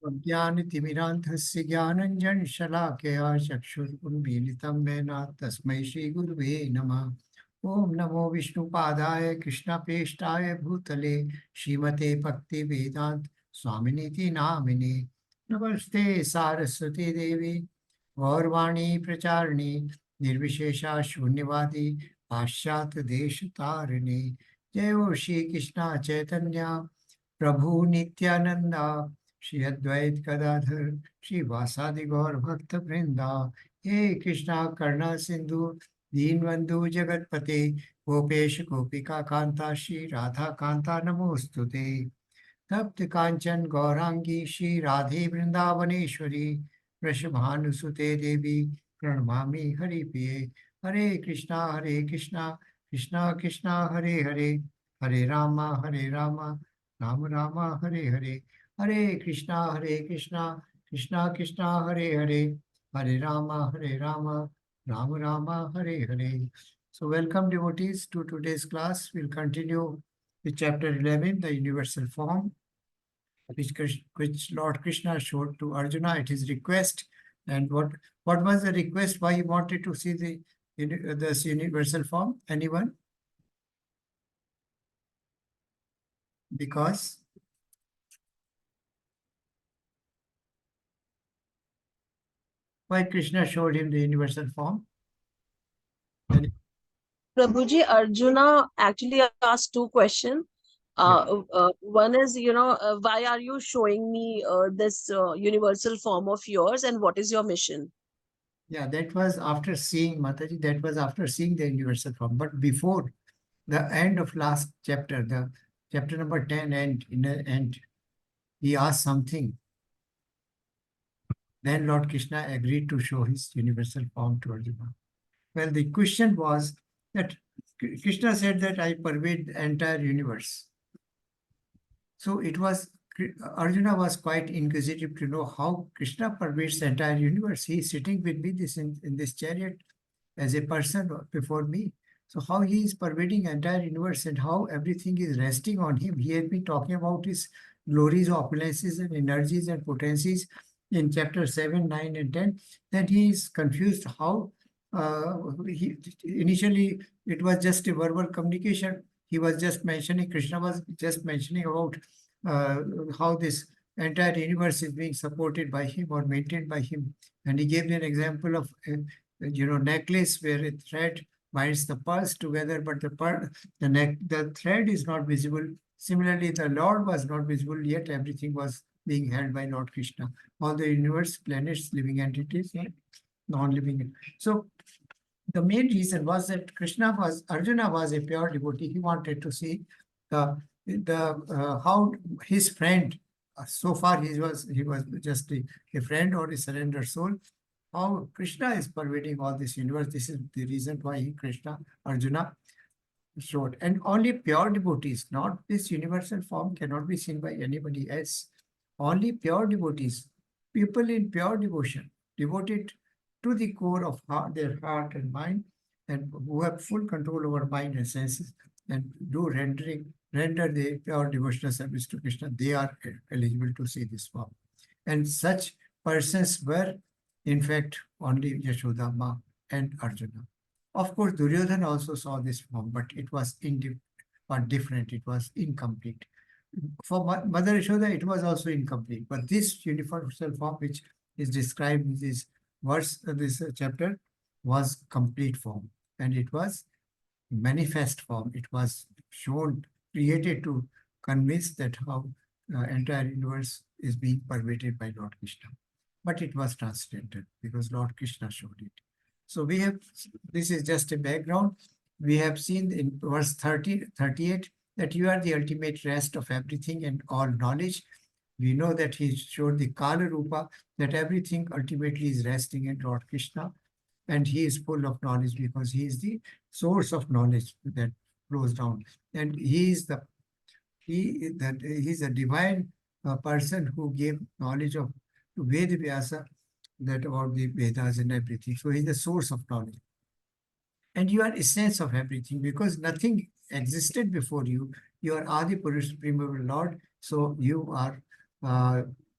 ज्ञानतिमिरान्धस्य ज्ञानञ्जनशलाकया चक्षुरुन्मीलितं येन तस्मै श्रीगुरुवे नमः। ॐ नमो विष्णुपादाय कृष्णप्रेष्ठाय भूतले श्रीमते भक्तिवेदान्त स्वामिनीति नामिने। नमस्ते सारस्वती देवी गौरवाणी प्रचारिणी निर्विशेषा शून्यवादी पाश्चात्य देश तारिणी। जय हो श्री कृष्ण चैतन्य प्रभु नित्यानंदा श्री अद्वैत गदाधर श्रीवासादि गौर भक्त वृंदा। हे कृष्णा करुणा सिंधु दीनबंधु जगतपते गोपेश गोपिका कांता श्री राधा कांता नमोस्तुते। तप्त कांचन गौरांगी श्री राधे वृंदावनेश्वरी वृषभानुसुते देवी प्रणमामि हरिप्रिये। हरे कृष्णा कृष्णा कृष्णा हरे हरे हरे रामा राम राम हरे हरे। हरे Krishna Krishna Krishna Hare Hare Hare Ram Ram Ram Hare Hare. So welcome devotees to today's class. We'll continue with chapter 11, the universal form, which Lord Krishna showed to Arjuna at his request. And what was the request? Why he wanted to see this universal form? Anyone? Because why Krishna showed him the universal form? Prabhuji, Arjuna actually asked two questions. One is, why are you showing me this universal form of yours, and what is your mission? Yeah, that was after seeing Mataji, that was after seeing the universal form. But before the end of last chapter, the chapter number 10 end, in the end, he asked something. Then Lord Krishna agreed to show his universal form to Arjuna. Well, the question was that Krishna said that I pervade the entire universe. So it was, Arjuna was quite inquisitive to know how Krishna pervades the entire universe. He is sitting with me in this chariot as a person before me. So how he is pervading entire universe and how everything is resting on him. He has been talking about his glories, opulences, and energies and potencies in chapter 7, 9, and 10. Then he is confused how initially it was just a verbal communication. He was just mentioning, Krishna was just mentioning about how this entire universe is being supported by him or maintained by him. And he gave me an example of necklace where a thread binds the pearls together, but the thread is not visible. Similarly, the Lord was not visible, yet everything was being held by Lord Krishna. All the universe, planets, living entities, and non-living. So the main reason was that Arjuna was a pure devotee. He wanted to see how his friend, so far he was just a friend or a surrendered soul, how Krishna is pervading all this universe. This is the reason why Arjuna showed. And only pure devotees, not this universal form, cannot be seen by anybody else. Only pure devotees, people in pure devotion, devoted to the core of their heart and mind, and who have full control over mind and senses, and render the pure devotional service to Krishna, they are eligible to see this form. And such persons were, in fact, only Yashodama and Arjuna. Of course, Duryodhana also saw this form, but it was different. It was incomplete. For Mother Yashoda, it was also incomplete. But this universal form, which is described in this chapter, was complete form, and it was manifest form. It was shown, created to convince that how entire universe is being pervaded by Lord Krishna. But it was transcendental because Lord Krishna showed it. So this is just a background. We have seen in verse 38 that you are the ultimate rest of everything and all knowledge. We know that he showed the Kala Rupa, that everything ultimately is resting in Lord Krishna, and he is full of knowledge because he is the source of knowledge that flows down. And he's a divine person who gave knowledge to Veda Vyasa, that about the Vedas and everything. So he's the source of knowledge. And you are essence of everything because nothing existed before you. You are Adi Purush, Primary Lord. So you are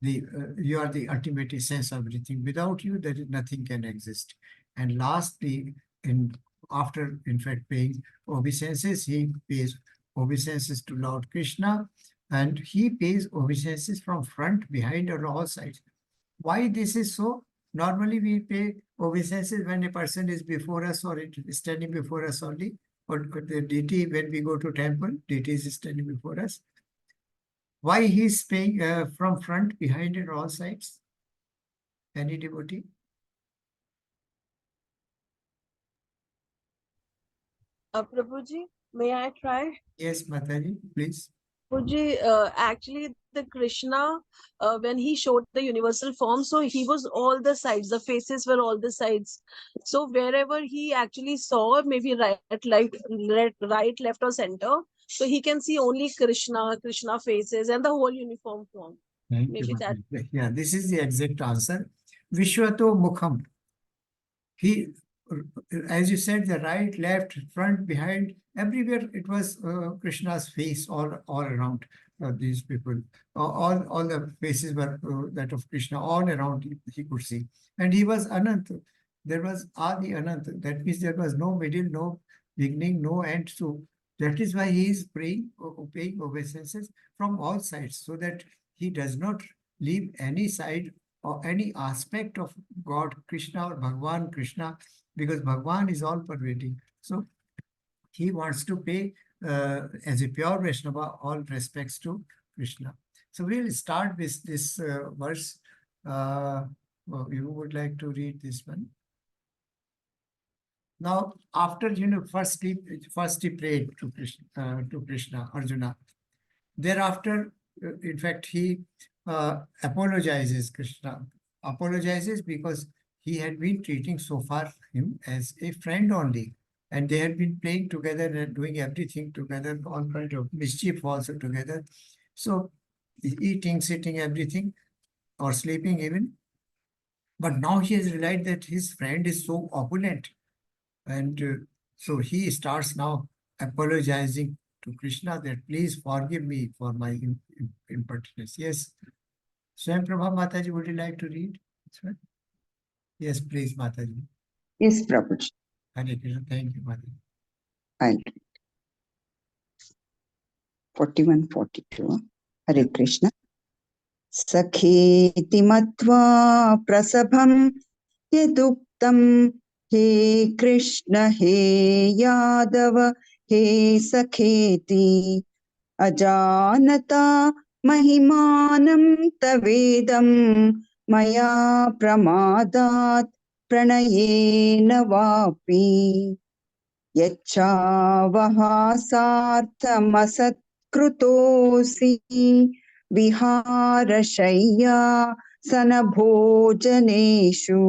you are the ultimate essence of everything. Without you, there is nothing can exist. And lastly, after in fact paying obeisances, he pays obeisances to Lord Krishna, and he pays obeisances from front, behind, or all sides. Why this is so? Normally we pay obeisances when a person is before us or it is standing before us only, or the deity, when we go to temple, deity is standing before us. Why he is paying from front, behind, and all sides? Any devotee? Prabhuji, may I try? Yes, Mataji, please. Prabhuji, actually, the Krishna, when he showed the universal form, so he was all the sides, the faces were all the sides. So wherever he actually saw, maybe right, left, or center, so he can see only Krishna faces and the whole uniform form. Thank you, Maybe that. Mataji. Yeah, this is the exact answer. Vishwato Mukham. He, as you said, the right, left, front, behind, everywhere it was Krishna's face all around these people. All the faces were that of Krishna all around he could see. And he was Anant. There was Adi Anant. That means there was no middle, no beginning, no end. So that is why he is praying, paying obeisances from all sides, so that he does not leave any side or any aspect of God, Krishna or Bhagwan Krishna, because Bhagwan is all pervading. So he wants to pay as a pure Vaishnava all respects to Krishna. So we'll start with this verse. You would like to read this one? Now, after first he prayed to Krishna, Arjuna. Thereafter, in fact, he apologizes, Krishna apologizes because he had been treating so far him as a friend only. And they had been playing together and doing everything together, all kind of mischief also together. So eating, sitting, everything, or sleeping even. But now he has realized that his friend is so opulent. And so he starts now apologizing to Krishna that please forgive me for my impertinence. Yes. Swam Prabha Mataji, would you like to read? Yes, please, Mataji. Yes, Prabhuji. Hare Krishna. Thank you, Mataji. I'll read. 41, 42. Hare Krishna. Sakheti matva prasabham yaduktam he Krishna he Yadava he Sakheti ajanata mahimanam tavedam maya pramadat pranayena vapi यच्छावहासार्थमसत्कृतोऽसि विहारशय्या सनभोजनेषु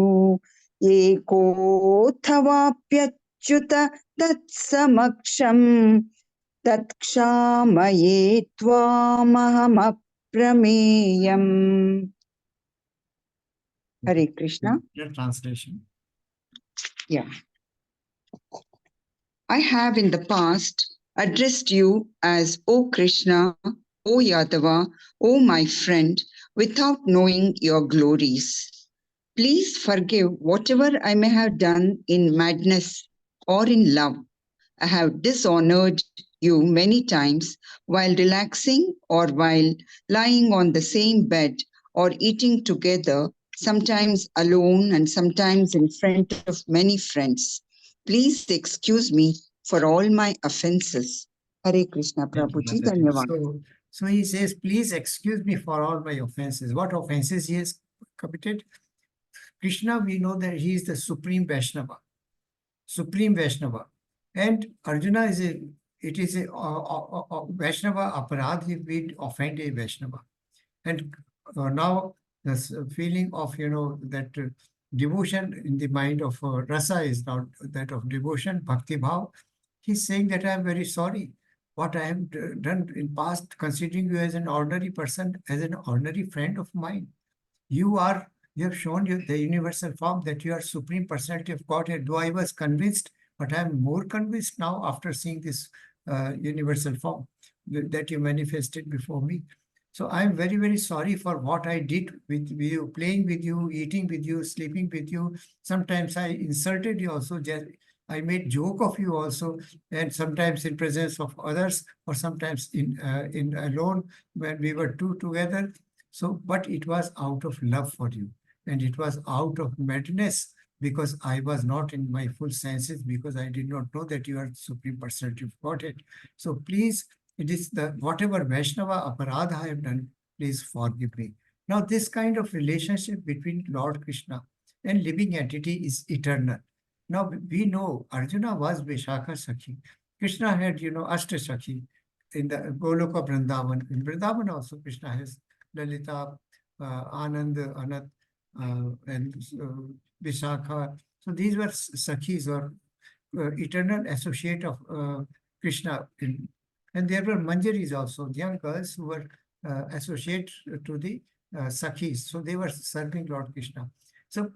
एकोऽथवाप्यच्युत तत्समक्षम् तत्क्षामये त्वामहमप्रमेयम्. Hare Krishna. Your translation. Yeah. I have in the past addressed you as O Krishna, O Yadava, O my friend, without knowing your glories. Please forgive whatever I may have done in madness or in love. I have dishonored you many times while relaxing or while lying on the same bed or eating together, sometimes alone and sometimes in front of many friends. Please excuse me for all my offenses. Hare Krishna, Prabhuji, Dhanyavad. So he says, please excuse me for all my offenses. What offenses he has committed? Krishna, we know that he is the supreme Vaishnava. Supreme Vaishnava. And Arjuna is a Vaishnava aparadh if we offend a Vaishnava. And now this feeling of, that devotion in the mind of rasa is not that of devotion, bhakti bhav. He's saying that I am very sorry. What I have done in past, considering you as an ordinary person, as an ordinary friend of mine. You have shown the universal form that you are Supreme Personality of Godhead. Though I was convinced, but I am more convinced now after seeing this universal form that you manifested before me. So I'm very, very sorry for what I did with you, playing with you, eating with you, sleeping with you. Sometimes I insulted you also. I made joke of you also, and sometimes in presence of others, or sometimes in alone when we were two together. So, but it was out of love for you, and it was out of madness because I was not in my full senses, because I did not know that you are Supreme Personality of Godhead. So please, it is the whatever Vaishnava aparadha I have done, please forgive me. Now, this kind of relationship between Lord Krishna and living entity is eternal. Now, we know Arjuna was Vishakha Sakhi. Krishna had, Ashta Sakhi in the Goloka Vrindavan. In Vrindavan also, Krishna has Lalita, Anand, Anat, and Vishakha. So these were Sakhis, or eternal associate of Krishna. And there were Manjaris also, young girls who were associate to the Sakhis. So they were serving Lord Krishna. So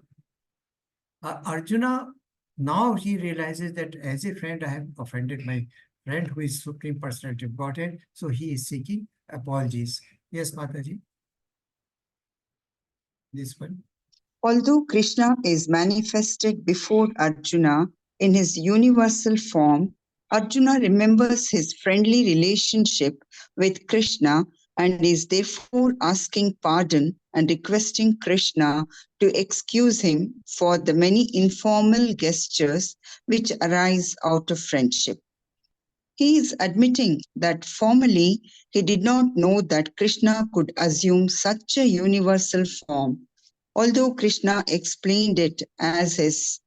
Arjuna, now he realizes that as a friend, I have offended my friend who is Supreme Personality of Godhead. So he is seeking apologies. Yes, Mataji. This one. Although Krishna is manifested before Arjuna in his universal form, Arjuna remembers his friendly relationship with Krishna and is therefore asking pardon and requesting Krishna to excuse him for the many informal gestures which arise out of friendship. He is admitting that formerly he did not know that Krishna could assume such a universal form, although Krishna explained it as his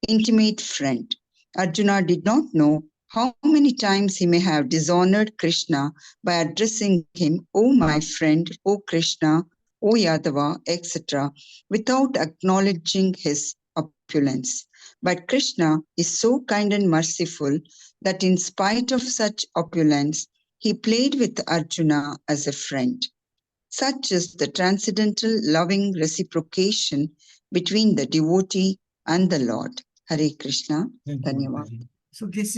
intimate friend. Arjuna did not know how many times he may have dishonored Krishna by addressing him, "O my friend, O Krishna, O Yadava," etc., without acknowledging his opulence. But Krishna is so kind and merciful that in spite of such opulence, he played with Arjuna as a friend. Such is the transcendental loving reciprocation between the devotee and the Lord. Hare Krishna. Thank you, Dhanyavad. Mataji. So this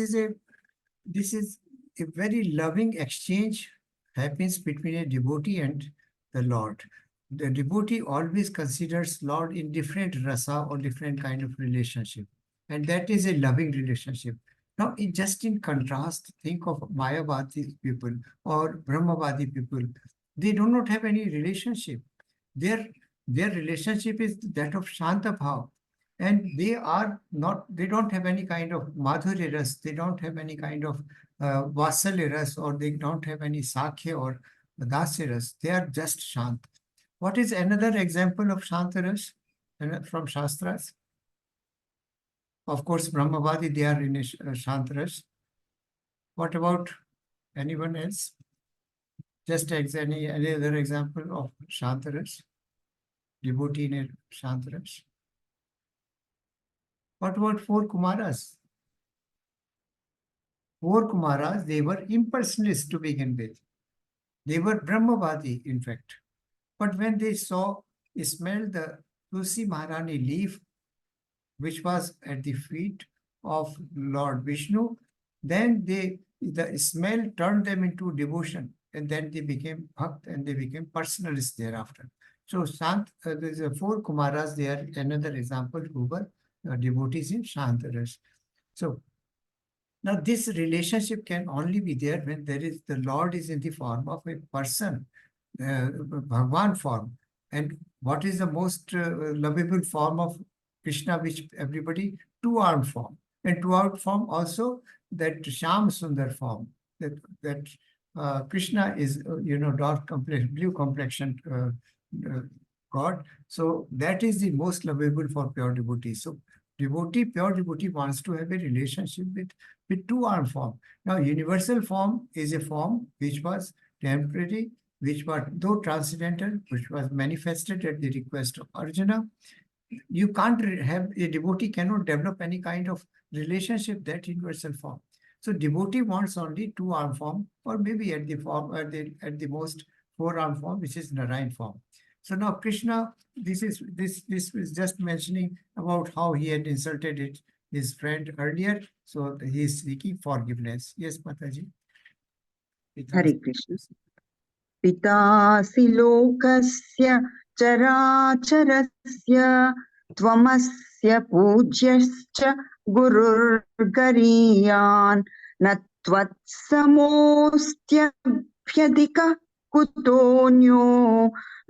is a very loving exchange happens between a devotee and the Lord. The devotee always considers Lord in different rasa or different kind of relationship, and that is a loving relationship. Now, just in contrast, think of Mayavadi people or Brahmavadi people. They do not have any relationship. Their their relationship is that of Shanta Bhav, and they don't have any kind of madhurya ras, they don't have any kind of vasalya ras, or they don't have any sakhya or dasya ras. They are just shant. What is another example of shanta ras from Shastras? Of course, Brahmavadi, they are in a shanta ras. What about anyone else? Just any other example of shanta ras? Devotee in a shanta ras? What about four Kumaras? Four Kumaras, they were impersonalists to begin with. They were Brahmavadi, in fact. But when they smelled the Tulsi Maharani leaf, which was at the feet of Lord Vishnu, then the smell turned them into devotion, and then they became bhakt and they became personalists thereafter. So there's four Kumaras there, another example who were devotees in Shantaras. So now this relationship can only be there when the Lord is in the form of a person, Bhagwan form. And what is the most lovable form of Krishna, which everybody, two-armed form. And two-armed form also that Sham Sundar form, that Krishna is, dark complexion, blue complexion God. So that is the most lovable for pure devotee. So pure devotee wants to have a relationship with two-armed form. Now, universal form is a form which was temporary, which was, though transcendental, which was manifested at the request of Arjuna. You can't have a devotee cannot develop any kind of relationship that universal form. So devotee wants only two-armed form, or maybe at the most four-armed form, which is Narayan form. So now Krishna, this is just mentioning about how he had insulted his friend earlier. So he is seeking forgiveness. Yes, Mataji. Hare Krishna. पितासि लोकस्य चराचरस्य त्वमस्य पूज्यश्च गुरुर्गरीयान् न त्वत्समोऽस्त्यभ्यधिकः कुतोऽन्यो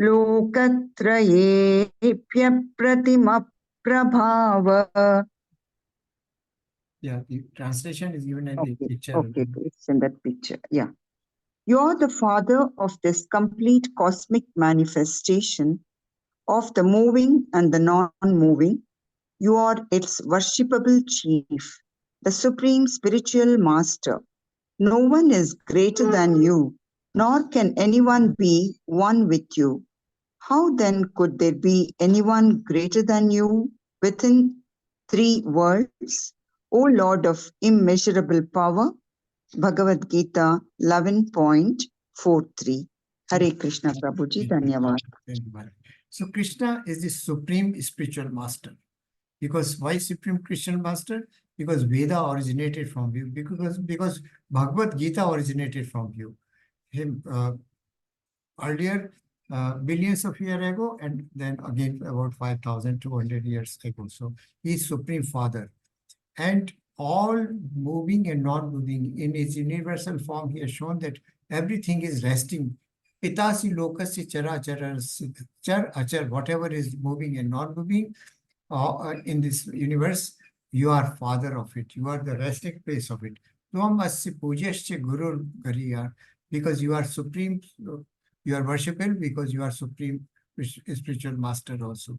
लोकत्रयेऽप्यप्रतिमप्रभाव. Yeah, the translation is given in the picture. Okay, it's in that picture. Yeah. You are the father of this complete cosmic manifestation of the moving and the non-moving. You are its worshipable chief, the supreme spiritual master. No one is greater than you, nor can anyone be one with you. How then could there be anyone greater than you within three worlds? O Lord of immeasurable power, Bhagavad Gita 11.43. Hare Krishna Prabhuji, Dhanyavad. So Krishna is the supreme spiritual master. Because why supreme Christian master? Because Veda originated from you. Because Bhagavad Gita originated from you. Him earlier, billions of years ago, and then again about 5,200 years ago. So he is supreme father. And all moving and non-moving in his universal form, he has shown that everything is resting. Pitasi lokasya chara chara char achar, whatever is moving and non-moving in this universe, you are father of it. You are the resting place of it. Tvam asya pujaschya guru gariyar, because you are supreme, you are worshipable because you are supreme spiritual master also.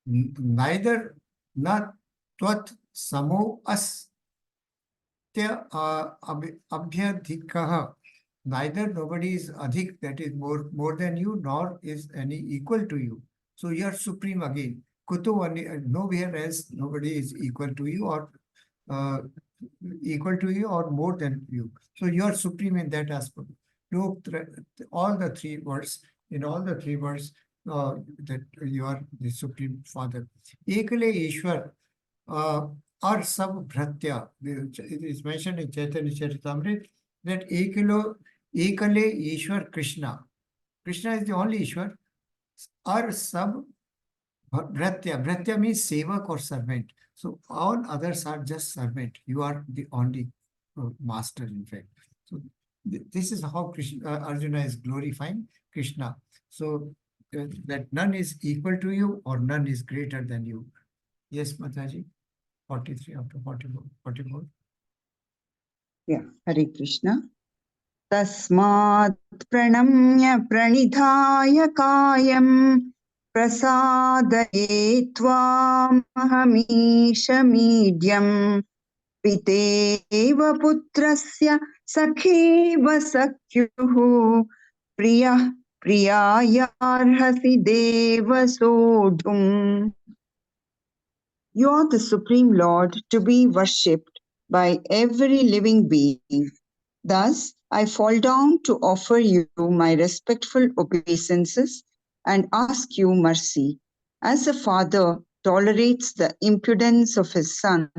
Neither not tvat samo astya abhyadhikaha. Neither nobody is adhik, that is more than you, nor is any equal to you. So you are supreme again. Kutu, nowhere else nobody is equal to you or more than you. So you are supreme in that aspect. Look, all the three words, in all the three words, that you are the supreme father. Ekale Ishwar or sab bhratya. It is mentioned in Chaitanya Charitamrita that Ekale Ishwar Krishna. Krishna is the only Ishwar. Or sab bhratya means sevak or servant. So all others are just servant. You are the only master, in fact. So this is how Arjuna is glorifying Krishna. So that none is equal to you or none is greater than you. Yes, Mataji, 43 after 44. Yeah, Hare Krishna. Tasmat pranamya pranidhaya kayam prasadaye tvam ahamishamidhyam piteva putrasya sakheva sakyuhu priyah priyayarhasi deva sodhum. You are the Supreme Lord to be worshipped by every living being. Thus, I fall down to offer you my respectful obeisances and ask you mercy. As a father tolerates the impudence of his son,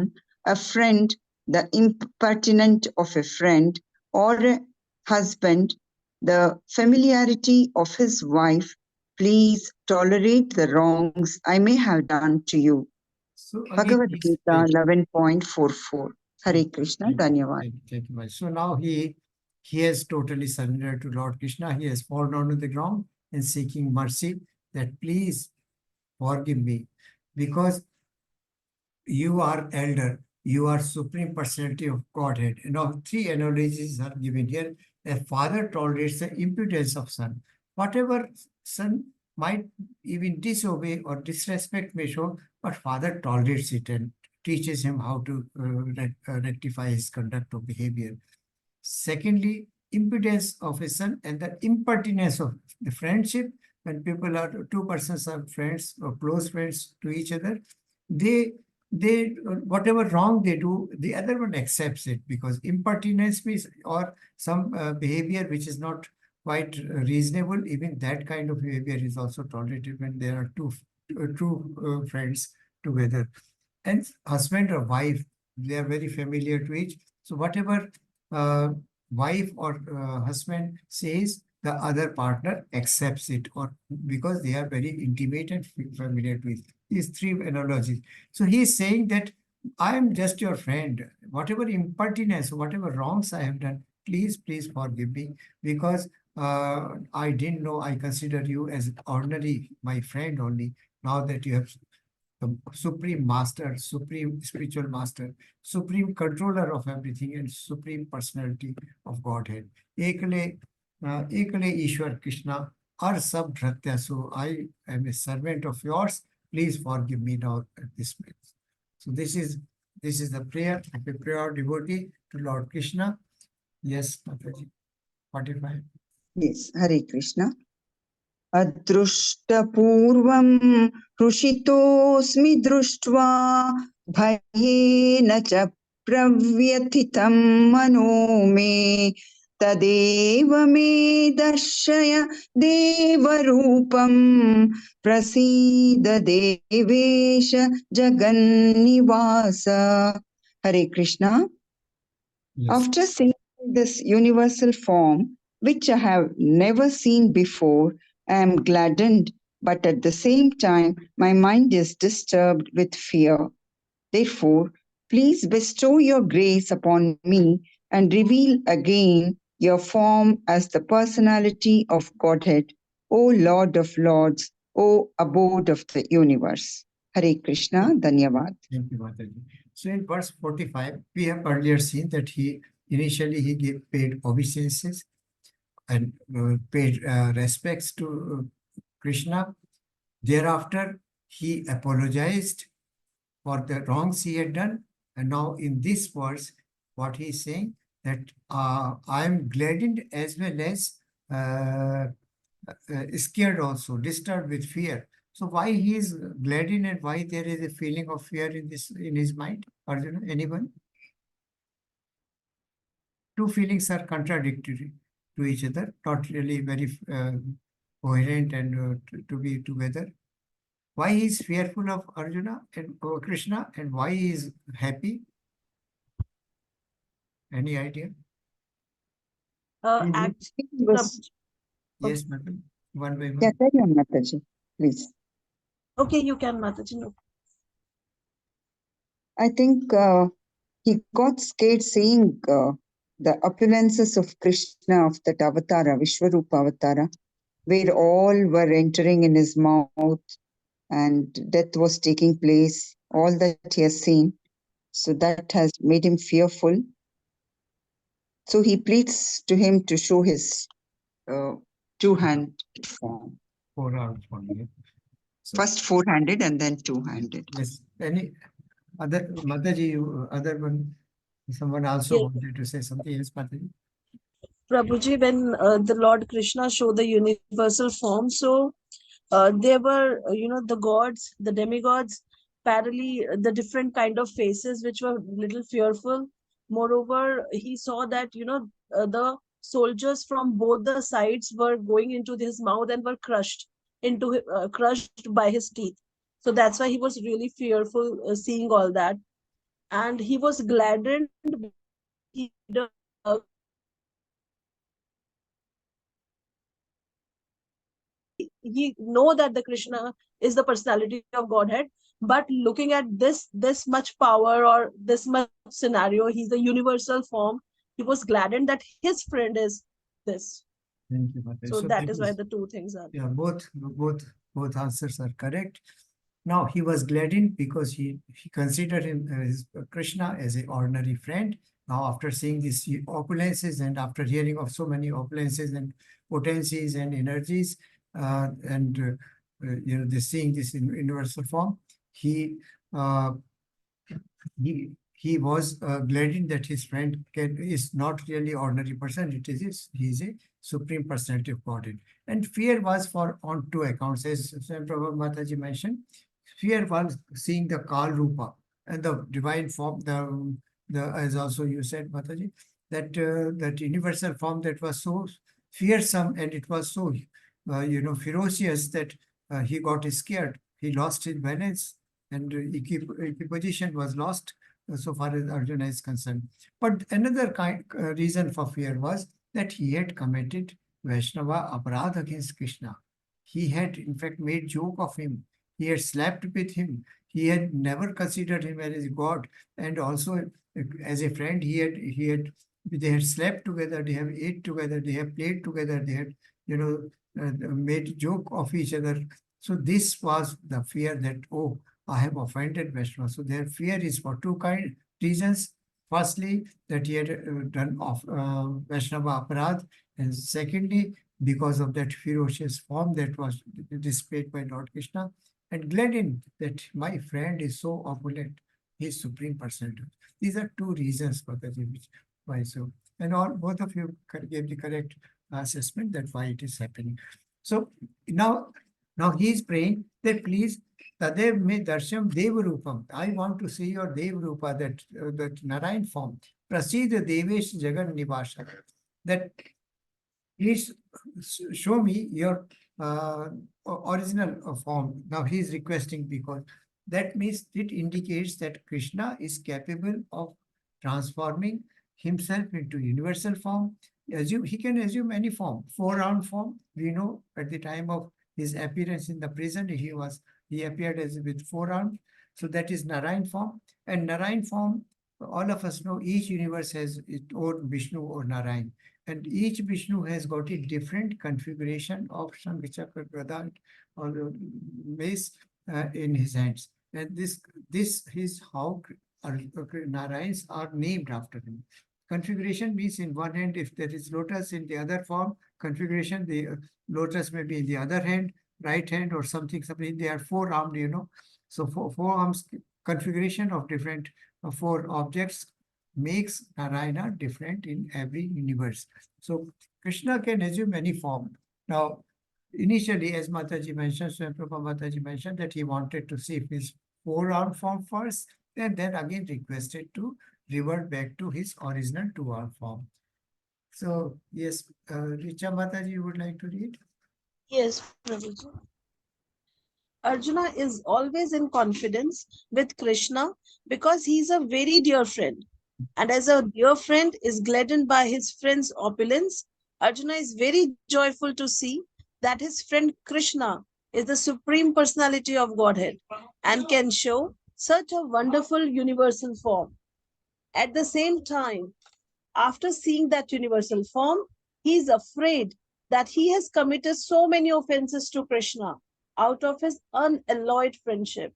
a friend the impertinent of a friend, or a husband the familiarity of his wife, please tolerate the wrongs I may have done to you. So Bhagavad Gita 11.44. Hare Krishna, Dhanyavad. Thank you much. So now he has totally surrendered to Lord Krishna. He has fallen onto the ground and seeking mercy that please forgive me because you are elder, you are supreme personality of Godhead. And now three analogies are given here. A father tolerates the impudence of son. Whatever son might even disobey or disrespect may show, but father tolerates it and teaches him how to rectify his conduct or behavior. Secondly, impudence of a son and the impertinence of the friendship. When people are, two persons are friends or close friends to each other, they whatever wrong they do, the other one accepts it, because impertinence means or some behavior which is not quite reasonable. Even that kind of behavior is also tolerated when there are two friends together. And husband or wife, they are very familiar to each. So whatever wife or husband says, the other partner accepts it, or because they are very intimate and familiar with these three analogies. So he is saying that I am just your friend. Whatever impertinence, whatever wrongs I have done, please forgive me, because I didn't know. I consider you as ordinary, my friend only. Now that you have the supreme master, supreme spiritual master, supreme controller of everything, and supreme personality of Godhead. Ekale, Ekale Ishwar Krishna, Ar Sab Dhratya. So I am a servant of yours. Please forgive me now at this place. So this is the prayer of a pure devotee to Lord Krishna. Yes, Mataji. 45. Yes, Hare Krishna. अदृष्टपूर्वं हृषितोऽस्मि दृष्ट्वा भयेन च प्रव्यथितं मनो मे तदेव मे दर्शय देवरूपं प्रसीद देवेश जगन्निवास. Hare Krishna. Yes. After seeing this universal form, which I have never seen before, I am gladdened, but at the same time, my mind is disturbed with fear. Therefore, please bestow your grace upon me and reveal again your form as the personality of Godhead, O Lord of Lords, O abode of the universe. Hare Krishna, Dhanyavad. Thank you, Mataji. So in verse 45, we have earlier seen that he initially he paid obeisances and paid respects to Krishna. Thereafter, he apologized for the wrongs he had done. And now in this verse, what he is saying, that I am gladdened as well as scared also, disturbed with fear. So why he is gladdened and why there is a feeling of fear in his mind? Arjuna, anyone? Two feelings are contradictory to each other, not really very coherent and to be together. Why he is fearful of Arjuna and Krishna, and why he is happy? Any idea? Actually, Was, Yes, madam. One by yeah, one. carry on, Mataji, please. okay, you can, Mataji. No. I think he got scared seeing the opulences of Krishna, of that avatara, Vishwarupa avatara, where all were entering in his mouth and death was taking place, all that he has seen. So that has made him fearful. So he pleads to him to show his two-hand form. 4 hours only. So, First four-handed and then two-handed. yes. Any other, Mataji, other one, someone also Yes. wanted to say something else, Mataji? Prabhuji, when the Lord Krishna showed the universal form, so there were, the gods, the demigods, parallelly the different kind of faces which were little fearful. Moreover, he saw that, the soldiers from both the sides were going into his mouth and were crushed by his teeth. So that's why he was really fearful seeing all that. And he was gladdened. He he know that the Krishna is the personality of Godhead, but looking at this much power or this much scenario, he's the universal form. He was gladdened that his friend is this. Thank you, Mataji. So So that that is is, why the two things are. yeah, both answers are correct. Now he was gladdened because he considered him as Krishna as an ordinary friend. Now after seeing these opulences and after hearing of so many opulences and potencies and energies seeing this in universal form, he uh, he was gladdened that his friend is not really ordinary person. He is a supreme personality of Godhead. And fear was for on two accounts, as Prabhupada Mataji mentioned. Fear was seeing the Kal Rupa and the divine form, the as also you said, Mataji, that that universal form that was so fearsome and it was so ferocious that he got scared. He lost his balance and equiposition was lost so far as Arjuna is concerned. But another reason for fear was that he had committed Vaishnava aparadha against Krishna. He had in fact made joke of him. He had slept with him. He had never considered him as God. And also as a friend, they had slept together, they have ate together, they have played together, they had, made joke of each other. So this was the fear that, oh, I have offended Vaishnava. So their fear is for two reasons. Firstly, that he had done of Vaishnava aparadh, and secondly, because of that ferocious form that was displayed by Lord Krishna, and glad in that my friend is so opulent, he is supreme personality. These are two reasons for that, why so. And all both of you gave the correct assessment that why it is happening. So now he is praying that please Tadev me darsham devarupam. I want to see your devarupa, that Narayan form. Prasidha devesh jagan nivasha. That please show me your original form. Now he is requesting, because that means it indicates that Krishna is capable of transforming himself into universal form. He can assume any form, four-round form. We know at the time of his appearance in the prison, he appeared as with four arms. So that is Narayan form. And Narayan form, all of us know each universe has its own Vishnu or Narayan. And each Vishnu has got a different configuration of Shangchakra Gada or mace in his hands. And this is how Narayans are named after him. Configuration means in one hand, if there is lotus, in the other form, configuration, the lotus may be in the other hand, right hand or something. They are four-armed, So four arms configuration of different four objects makes Narayana different in every universe. So Krishna can assume any form. Now, initially, as Mataji mentioned, Swayam Prabhupada Mataji mentioned that he wanted to see his four-armed form first, and then again requested to revert back to his original two-armed form. So, yes, Richa Mataji, you would like to read? Yes, Prabhuji. Arjuna is always in confidence with Krishna because he is a very dear friend. And as a dear friend is gladdened by his friend's opulence, Arjuna is very joyful to see that his friend Krishna is the supreme personality of Godhead and can show such a wonderful universal form. At the same time, after seeing that universal form, he is afraid that he has committed so many offenses to Krishna out of his unalloyed friendship.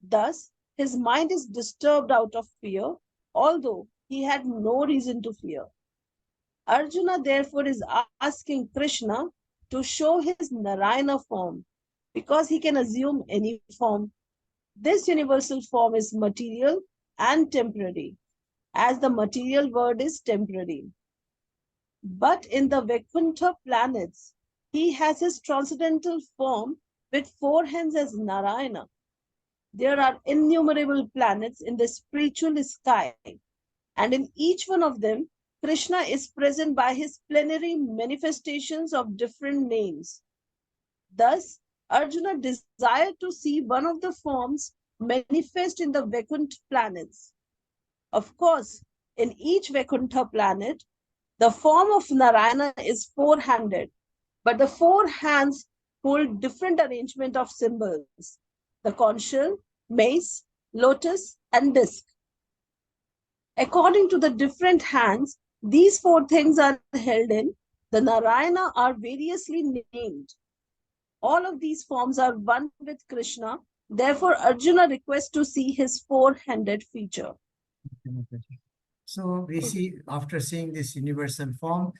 Thus, his mind is disturbed out of fear, although he had no reason to fear. Arjuna therefore is asking Krishna to show his Narayana form because he can assume any form. This universal form is material and temporary, as the material world is temporary. But in the Vaikuntha planets, he has his transcendental form with four hands as Narayana. There are innumerable planets in the spiritual sky, and in each one of them, Krishna is present by his plenary manifestations of different names. Thus, Arjuna desired to see one of the forms manifest in the Vaikuntha planets. Of course, in each Vaikuntha planet, the form of Narayana is four-handed, but the four hands hold different arrangement of symbols: the conch shell, mace, lotus, and disc. According to the different hands, these four things are held in. The Narayana are variously named. All of these forms are one with Krishna. Therefore, Arjuna requests to see his four-handed feature. So we see, after seeing this universal form,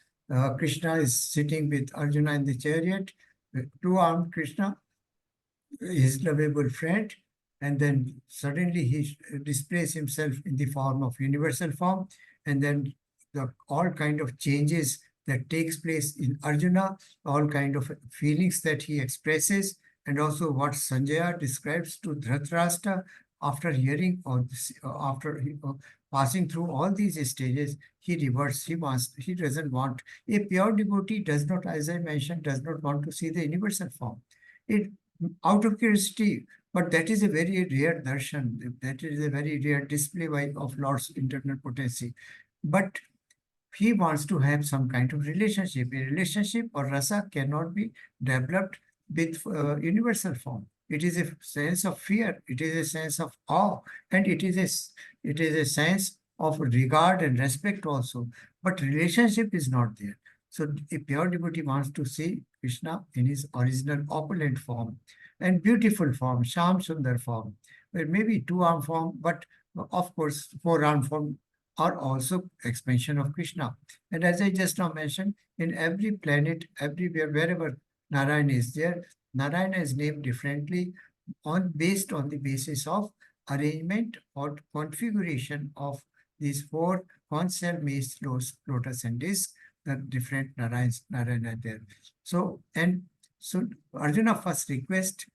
Krishna is sitting with Arjuna in the chariot, two-armed Krishna, his lovable friend, and then suddenly he displays himself in the form of universal form, and then all kind of changes that takes place in Arjuna, all kind of feelings that he expresses, and also what Sanjaya describes to Dhritarashtra after hearing or after passing through all these stages. He reverts. He doesn't want. A pure devotee does not, as I mentioned, does not want to see the universal form. It out of curiosity, but that is a very rare darshan. That is a very rare display of Lord's internal potency. But he wants to have some kind of relationship. A relationship or rasa cannot be developed with universal form. It is a sense of fear. It is a sense of awe, and it is a sense of regard and respect also. But relationship is not there. So a pure devotee wants to see Krishna in his original opulent form and beautiful form, Sham Sundar form. Well, maybe two-arm form, but of course, four-arm form are also expansion of Krishna. And as I just now mentioned, in every planet, everywhere, wherever Narayana is there, Narayana is named differently based on the basis of arrangement or configuration of these four concept maze lotus and disc, the different Narayana there. So Arjuna first request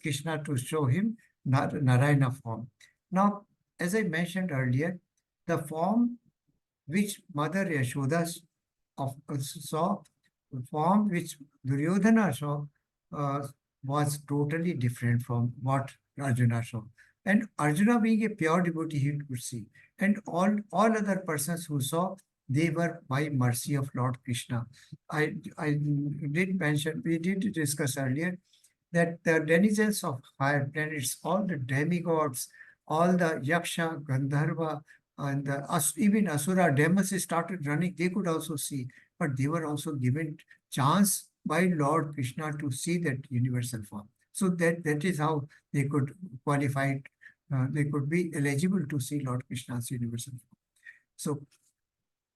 Krishna to show him Narayana form. Now, as I mentioned earlier, the form which Mother Yashoda saw, the form which Duryodhana saw, was totally different from what Arjuna saw. And Arjuna, being a pure devotee, he could see. And all other persons who saw, they were by mercy of Lord Krishna. I did mention, we did discuss earlier, that the denizens of higher planets, all the demigods, all the Yaksha, Gandharva, and even Asura, demons started running, they could also see, but they were also given chance by Lord Krishna to see that universal form. So that is how they could qualify, they could be eligible to see Lord Krishna's universal form. So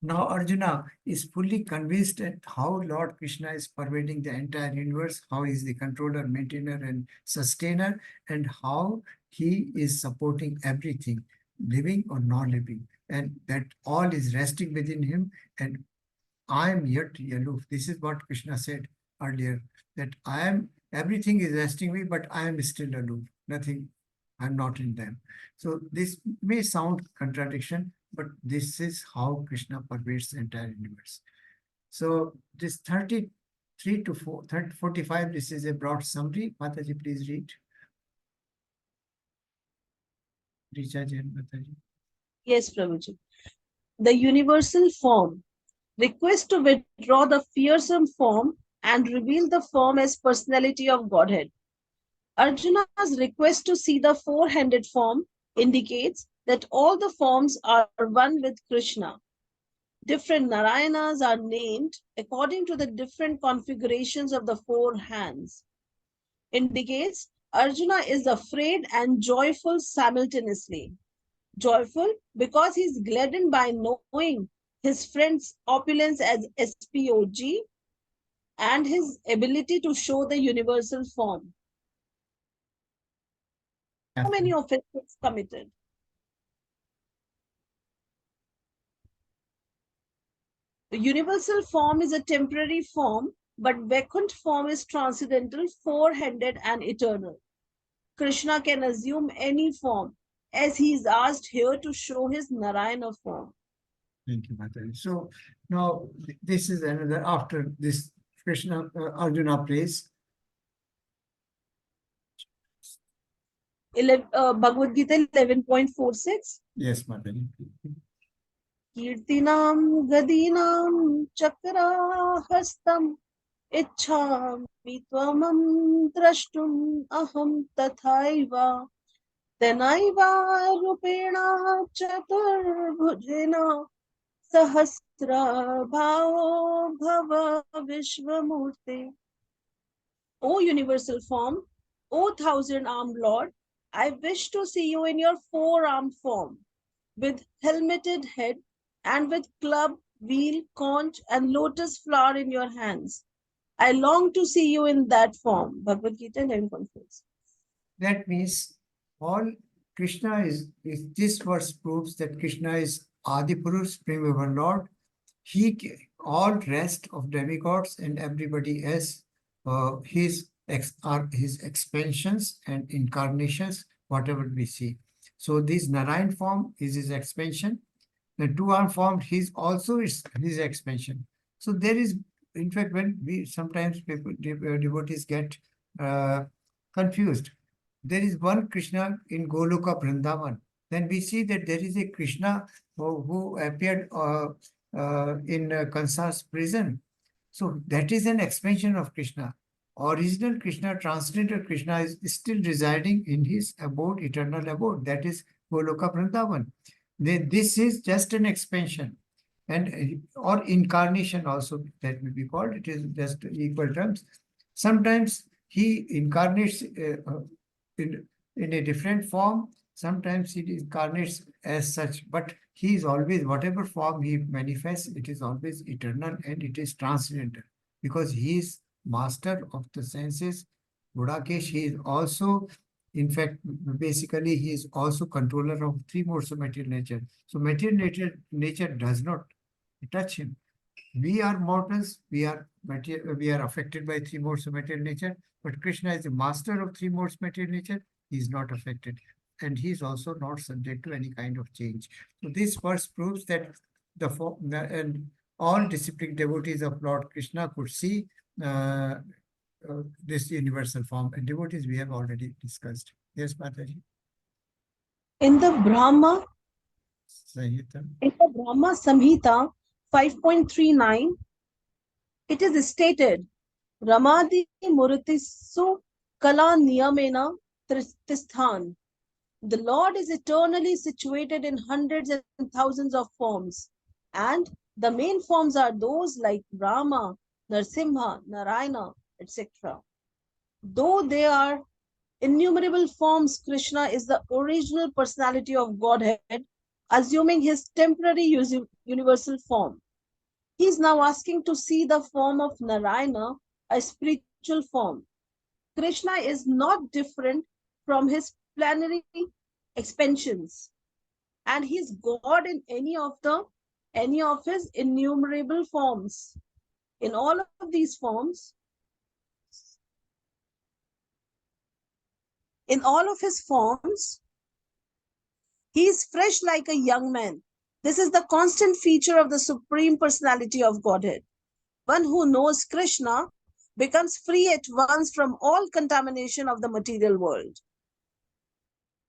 now Arjuna is fully convinced that how Lord Krishna is pervading the entire universe, how he is the controller, maintainer, and sustainer, and how he is supporting everything, living or non-living, and that all is resting within him, and I am yet aloof. This is what Krishna said earlier, that everything is resting me, but I am still aloof. Nothing, I'm not in them. So this may sound contradiction, but this is how Krishna pervades the entire universe. So this 33 to 45, this is a broad summary. Mataji, please read. Richa Jain, Mataji. Yes, Prabhuji. The universal form. Request to withdraw the fearsome form and reveal the form as personality of Godhead. Arjuna's request to see the four-handed form indicates that all the forms are one with Krishna. Different Narayanas are named according to the different configurations of the four hands. Indicates Arjuna is afraid and joyful simultaneously. Joyful because he is gladdened by knowing his friend's opulence as SPOG and his ability to show the universal form. So many offenses committed. The universal form is a temporary form, but Vaikuntha form is transcendental, four-handed, and eternal. Krishna can assume any form, as he is asked here to show his Narayana form. Thank you, Mataji. So now this is another, after this Krishna, Arjuna prays. Bhagavad Gita 11.46. Yes, Mataji. Kirtinam gadinam chakrahastam ichhami tvamam drashtum aham tathaiva tenaiva rupena chaturbhujena sahasra bhavo bhava vishvamurti. O universal form, O thousand-armed Lord, I wish to see you in your four-armed form, with helmeted head and with club, wheel, conch, and lotus flower in your hands. I long to see you in that form. Bhagavad Gita 11.4. That means all Krishna is this verse proves that Krishna is Adipurush, Supreme Lord. All rest of demigods and everybody else, his expansions and incarnations, whatever we see. So this Narayan form is his expansion. The two-arm form, his expansion. So there is, in fact, when we sometimes people, devotees get confused. There is one Krishna in Goloka Vrindavan. Then we see that there is a Krishna who appeared in Kansa's prison. So that is an expansion of Krishna. Original Krishna, transcendental Krishna is still residing in his abode, eternal abode. That is Goloka Vrindavan. This is just an expansion and or incarnation also that may be called. It is just equal terms. Sometimes he incarnates in a different form. Sometimes he incarnates as such, but he is always, whatever form he manifests, it is always eternal and it is transcendental because he is master of the senses. Buddhakesh, he is also, in fact, basically, he is also controller of three modes of material nature. So material nature does not touch him. We are mortals, we are affected by three modes of material nature, but Krishna is the master of three modes of material nature. He is not affected. And he is also not subject to any kind of change. So this verse proves that and all disciplined devotees of Lord Krishna could see this universal form. And devotees we have already discussed. Yes, Mataji. In the Brahma Sahita. In the Brahma Samhita 5.39, it is stated, Ramadi Muratisu Kala Niyamena Tisthan. The Lord is eternally situated in hundreds and thousands of forms, and the main forms are those like Rama, Narsimha, Narayana, etc. Though they are innumerable forms, Krishna is the original personality of Godhead, assuming his temporary universal form. He is now asking to see the form of Narayana, a spiritual form. Krishna is not different from his plenary expansions, and he is God in any of his innumerable forms. In all of these forms, in all of his forms, he is fresh like a young man. This is the constant feature of the Supreme Personality of Godhead. One who knows Krishna becomes free at once from all contamination of the material world.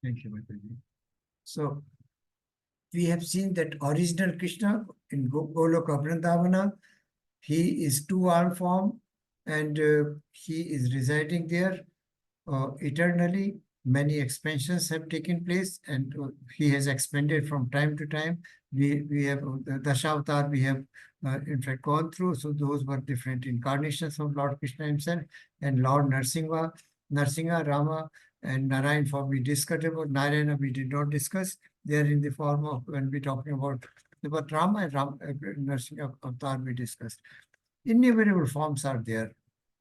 Thank you, Mataji. So, we have seen that original Krishna in Goloka Vrindavana, he is two-armed form and he is residing there eternally. Many expansions have taken place and he has expanded from time to time. We have the Dashavatar, we have in fact gone through. So those were different incarnations of Lord Krishna himself and Lord Narsinga, Rama and Narayan form we discussed about. Narayana we did not discuss. They are in the form of when we're talking about Rama and Narsinga Avatar we discussed. Innumerable forms are there.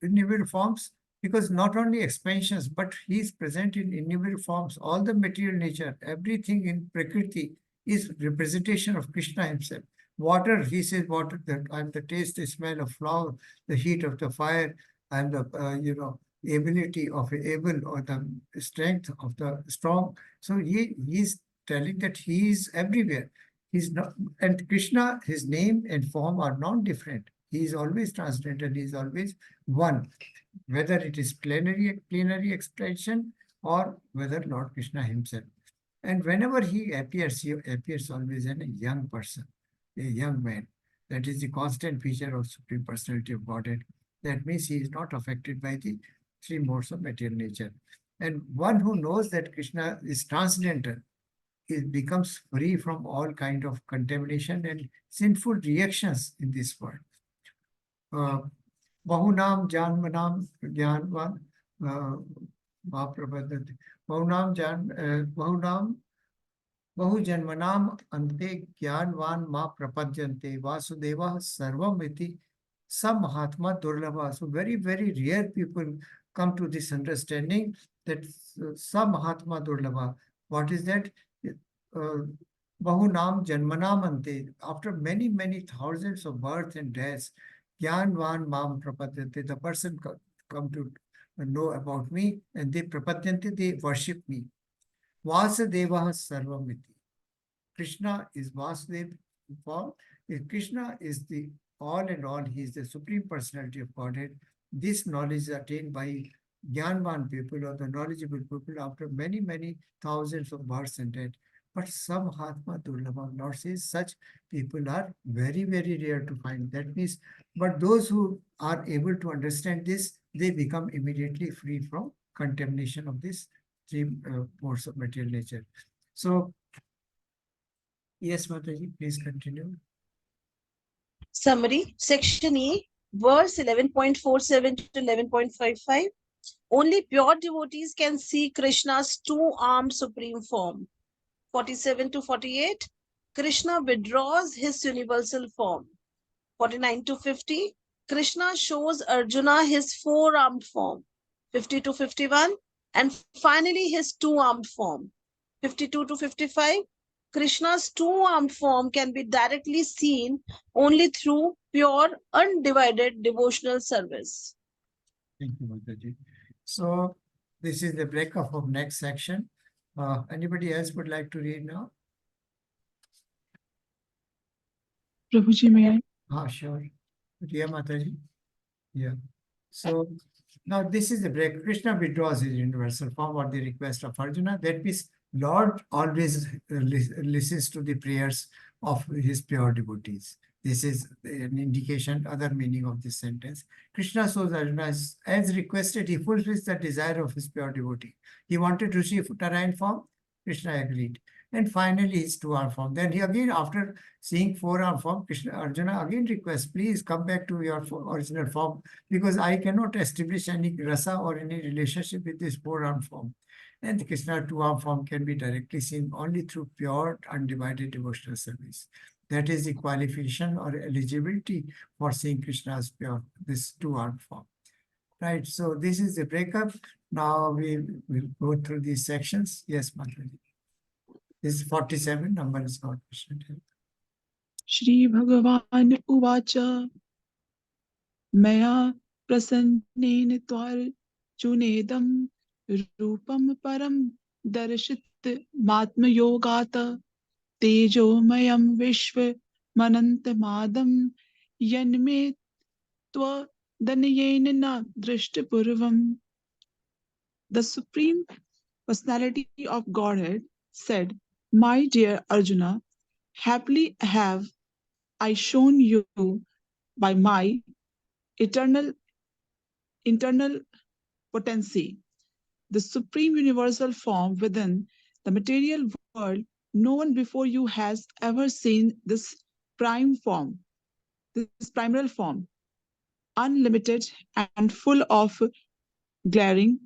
Innumerable forms because not only expansions, but he is present in innumerable forms. All the material nature, everything in Prakriti is representation of Krishna himself. Water, he says, water, I'm the taste, the smell of flower, the heat of the fire, I'm the, ability of the able or the strength of the strong. So he's telling that he is everywhere. He's not, and Krishna, his name and form are non-different. He is always transcendental. He is always one, whether it is plenary expression or whether Lord Krishna himself. And whenever he appears always as a young person, a young man. That is the constant feature of Supreme Personality of Godhead. That means he is not affected by the three modes of material nature. And one who knows that Krishna is transcendental, he becomes free from all kind of contamination and sinful reactions in this world. Bahunam Janmanam Jnanvan Mahaprabhadat. Bahunam Bahujanmanam Ante Jnanvan Ma Prapadyante Vasudeva Sarvam Iti Samahatma Durlabha. So very, very rare people come to this understanding that Samahatma Durlabha. What is that? Bahunam Janmanam Ante. After many, many thousands of births and deaths, Jnanvan Mam Prapadyante, the person come to know about me and they Prapadyante, they worship me. Vasudeva Sarvamiti. Krishna is Vasudev form. If Krishna is the all and all, he is the Supreme Personality of Godhead. This knowledge is attained by Jnanvan people or the knowledgeable people after many, many thousands of births and deaths. But some Mahatma Durlabha, Lord says, such people are very, very rare to find. That means, but those who are able to understand this, they become immediately free from contamination of this three force of material nature. So, yes, Mataji, please continue. Summary, Section E, verse 11.47 to 11.55. Only pure devotees can see Krishna's two-armed supreme form. 47 to 48. Krishna withdraws his universal form. 49 to 50. Krishna shows Arjuna his four-armed form. 50 to 51. And finally his two-armed form. 52 to 55. Krishna's two-armed form can be directly seen only through pure, undivided devotional service. Thank you, Mataji. So, this is the breakup of next section. Anybody else would like to read now? Prabhuji, may I? Sure. Riya Mataji. Yeah. So now this is the break. Krishna withdraws his universal form at the request of Arjuna. That means Lord always listens to the prayers of his pure devotees. This is an indication, other meaning of this sentence. Krishna shows Arjuna as requested, he fulfills the desire of his pure devotee. He wanted to receive Narayan form. Krishna agreed. And finally, his two-arm form. Then he again, after seeing four-arm form, Arjuna again requests, please come back to your original form, because I cannot establish any rasa or any relationship with this four-arm form. And the Krishna two-arm form can be directly seen only through pure, undivided devotional service. That is the qualification or eligibility for seeing Krishna's pure, this two-arm form. Right, so this is the breakup. Now we will go through these sections. Yes, Mataji. This is 47, number is not mentioned. Shri Bhagavan Uvacha Maya Prasannen Tvar Chunedam Rupam Param Darshit Matma Yogata Tejo Mayam Vishwa Manantamadam Yanme Tva Danayenna Drishtapurvam. The Supreme Personality of Godhead said, my dear Arjuna, happily have I shown you by my internal potency, the supreme universal form within the material world. No one before you has ever seen this primal form, unlimited and full of glaring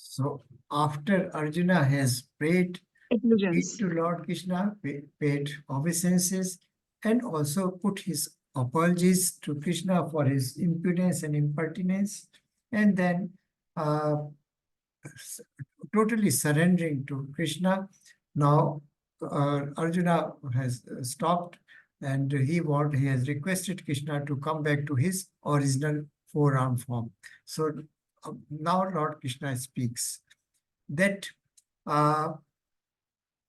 So after Arjuna has prayed effulgence. to Lord Krishna, paid obeisances, and also put his apologies to Krishna for his impudence and impertinence, and then totally surrendering to Krishna. Now Arjuna has stopped, and he has requested Krishna to come back to his original four-arm form. So now Lord Krishna speaks that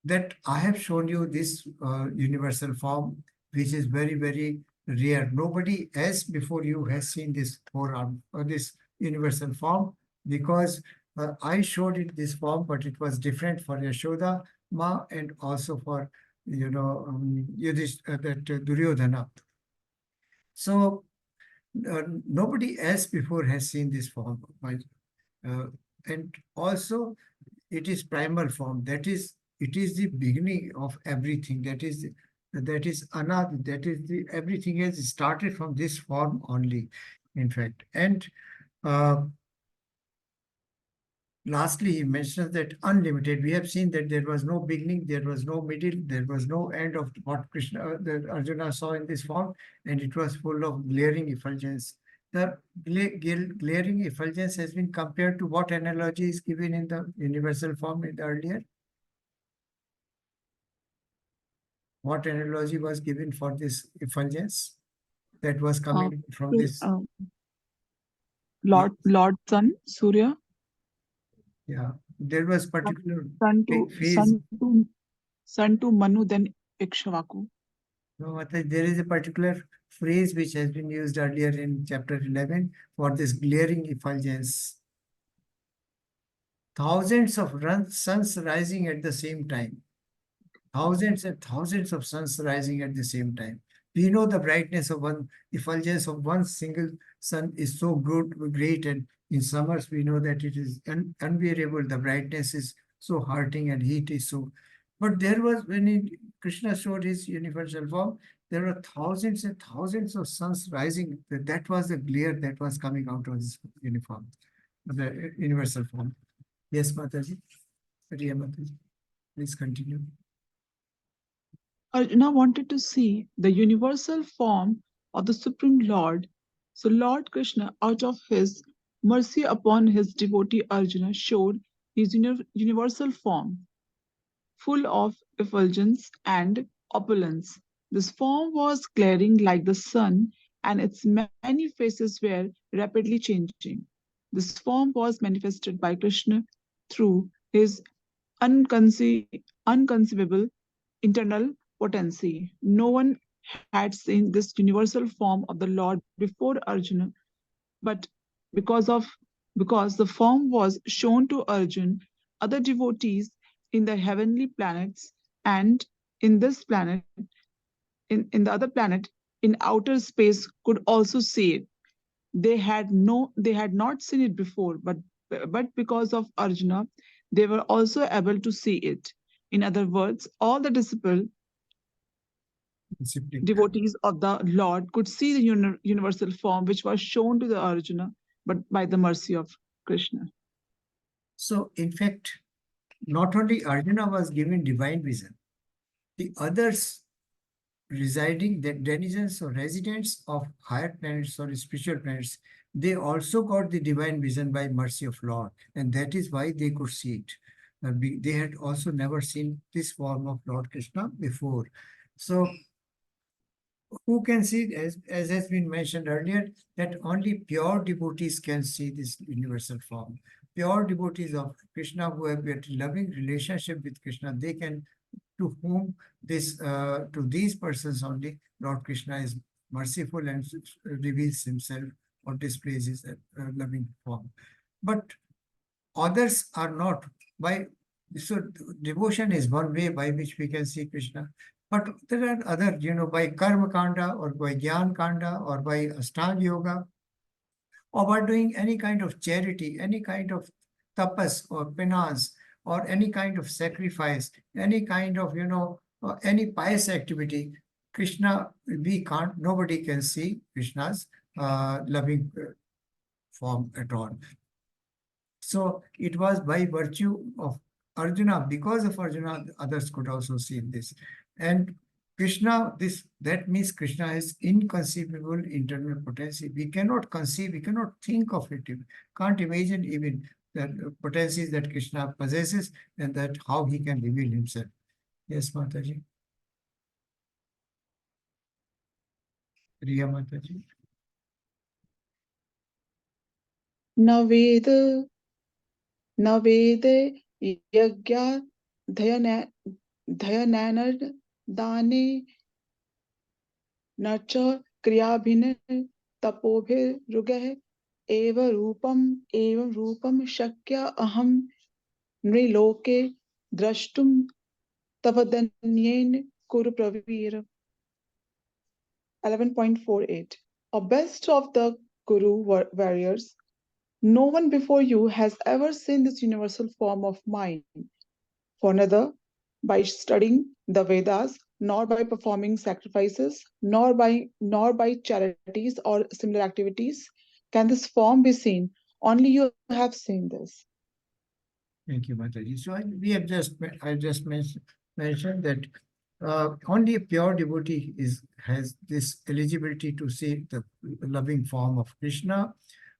that I have shown you this universal form, which is very, very rare. Nobody else before you has seen this four-arm or this universal form, because I showed it this form, but it was different for Yashoda Ma and also for Duryodhana. So nobody else before has seen this form, and also it is primal form. That is, it is the beginning of everything. That is anad. That is the everything has started from this form only, in fact. And lastly, he mentions that unlimited. We have seen that there was no beginning, there was no middle, there was no end of what that Arjuna saw in this form, and it was full of glaring effulgence. The glaring effulgence has been compared to what analogy is given in the universal form in the earlier? What analogy was given for this effulgence that was coming from this? Lord Sun, Surya. Yeah, there was particular sun to Manu, then Ikshvaku. No, there is a particular phrase which has been used earlier in chapter 11 for this glaring effulgence. Thousands of suns rising at the same time. thousands and thousands of suns rising at the same time. We know the brightness of one, effulgence of one single sun is so good, great, and in summers we know that it is unbearable. The brightness is so hurting and heat is so. But there was, when Krishna showed his universal form, there were thousands and thousands of suns rising. That was the glare that was coming out of his uniform, the universal form. Yes, Mataji. Riya Mataji. Please continue. Arjuna wanted to see the universal form of the Supreme Lord. So Lord Krishna, out of his mercy upon his devotee Arjuna, showed his universal form, full of effulgence and opulence. This form was glaring like the sun, and its many faces were rapidly changing. This form was manifested by Krishna through his unconceivable internal potency. No one had seen this universal form of the Lord before Arjuna, but because of because the form was shown to Arjun, other devotees in the heavenly planets and in this planet, in the other planet, in outer space could also see it. They had not seen it before, but because of Arjuna, they were also able to see it. In other words, all the Discipline. devotees of the Lord could see the universal form which was shown to the Arjuna, but by the mercy of Krishna. So, in fact, not only Arjuna was given divine vision, the others residing, the denizens or residents of higher planets or spiritual planets, they also got the divine vision by mercy of Lord, and that is why they could see it. They had also never seen this form of Lord Krishna before. So, who can see, as has been mentioned earlier, that only pure devotees can see this universal form. Pure devotees of Krishna who have a loving relationship with Krishna, they can, to whom this, to these persons only, Lord Krishna is merciful and reveals himself or displays his loving form. But others are not. By so devotion is one way by which we can see Krishna. But there are other, by karma kanda or by jnana kanda or by ashtanga yoga or by doing any kind of charity, any kind of tapas or penance or any kind of sacrifice, any kind of, any pious activity, Krishna, nobody can see Krishna's loving form at all. So it was by virtue of Arjuna, because of Arjuna, others could also see this. And Krishna, that means Krishna has inconceivable internal potency. We cannot conceive, we cannot think of it, can't imagine even the potencies that Krishna possesses and that how he can reveal himself. Yes, Mataji. Riya Mataji. Naveda yagya dhayananad dane nacha kriyabhin tapobhe rugah evam rupam shakya aham nriloke drashtum tavadanyen kuru pravir. 11.48. A best of the Kuru warriors, no one before you has ever seen this universal form of mine, for neither by studying the Vedas, nor by performing sacrifices, nor by charities or similar activities can this form be seen. Only you have seen this. Thank you, Mataji. So I just mentioned that only a pure devotee has this eligibility to see the loving form of Krishna,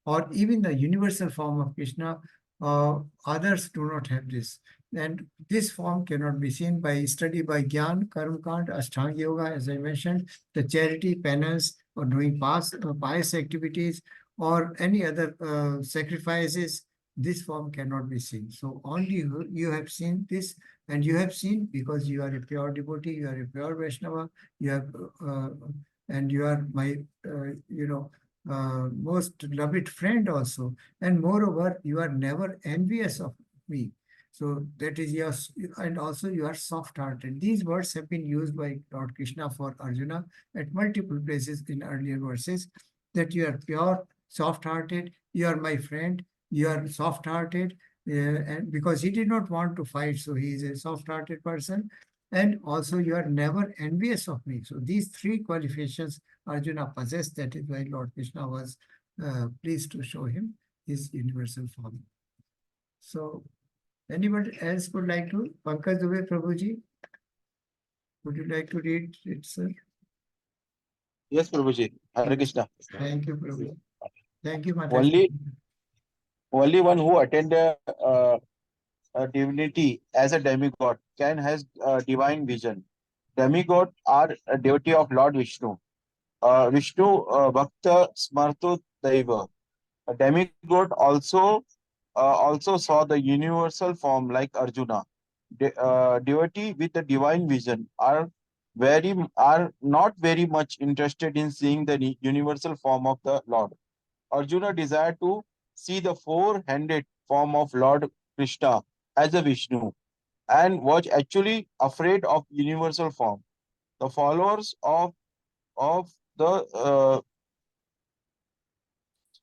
or even the universal form of Krishna. Others do not have this, and this form cannot be seen by study by Gyan, Karma Kand, Ashtanga Yoga, as I mentioned, the charity, penance, or doing pious activities, or any other sacrifices. This form cannot be seen. So only you have seen this, and you have seen because you are a pure devotee, you are a pure Vaishnava, you have, and you are my, most loved friend also. And moreover, you are never envious of me. So that is your, and also you are soft-hearted. These words have been used by Lord Krishna for Arjuna at multiple places in earlier verses, that you are pure, soft-hearted, you are my friend, you are soft-hearted, and because he did not want to fight, so he is a soft-hearted person. And also you are never envious of me. So these three qualifications Arjuna possessed. That is why Lord Krishna was pleased to show him his universal form. So anybody else would like to? Pankaj Dubey, Prabhuji, would you like to read it, sir? Yes, Prabhuji. Hare Krishna. Thank you, Prabhuji. Thank you, Mataji. Only one who attended a divinity as a demigod can has divine vision. Demigod are a deity of Lord Vishnu. Vishnu Bhakta Smartu Daiva. A demigod also saw the universal form like Arjuna. Devotee with the divine vision are not very much interested in seeing the universal form of the Lord. Arjuna desired to see the four-handed form of Lord Krishna as a Vishnu and was actually afraid of universal form. The followers of the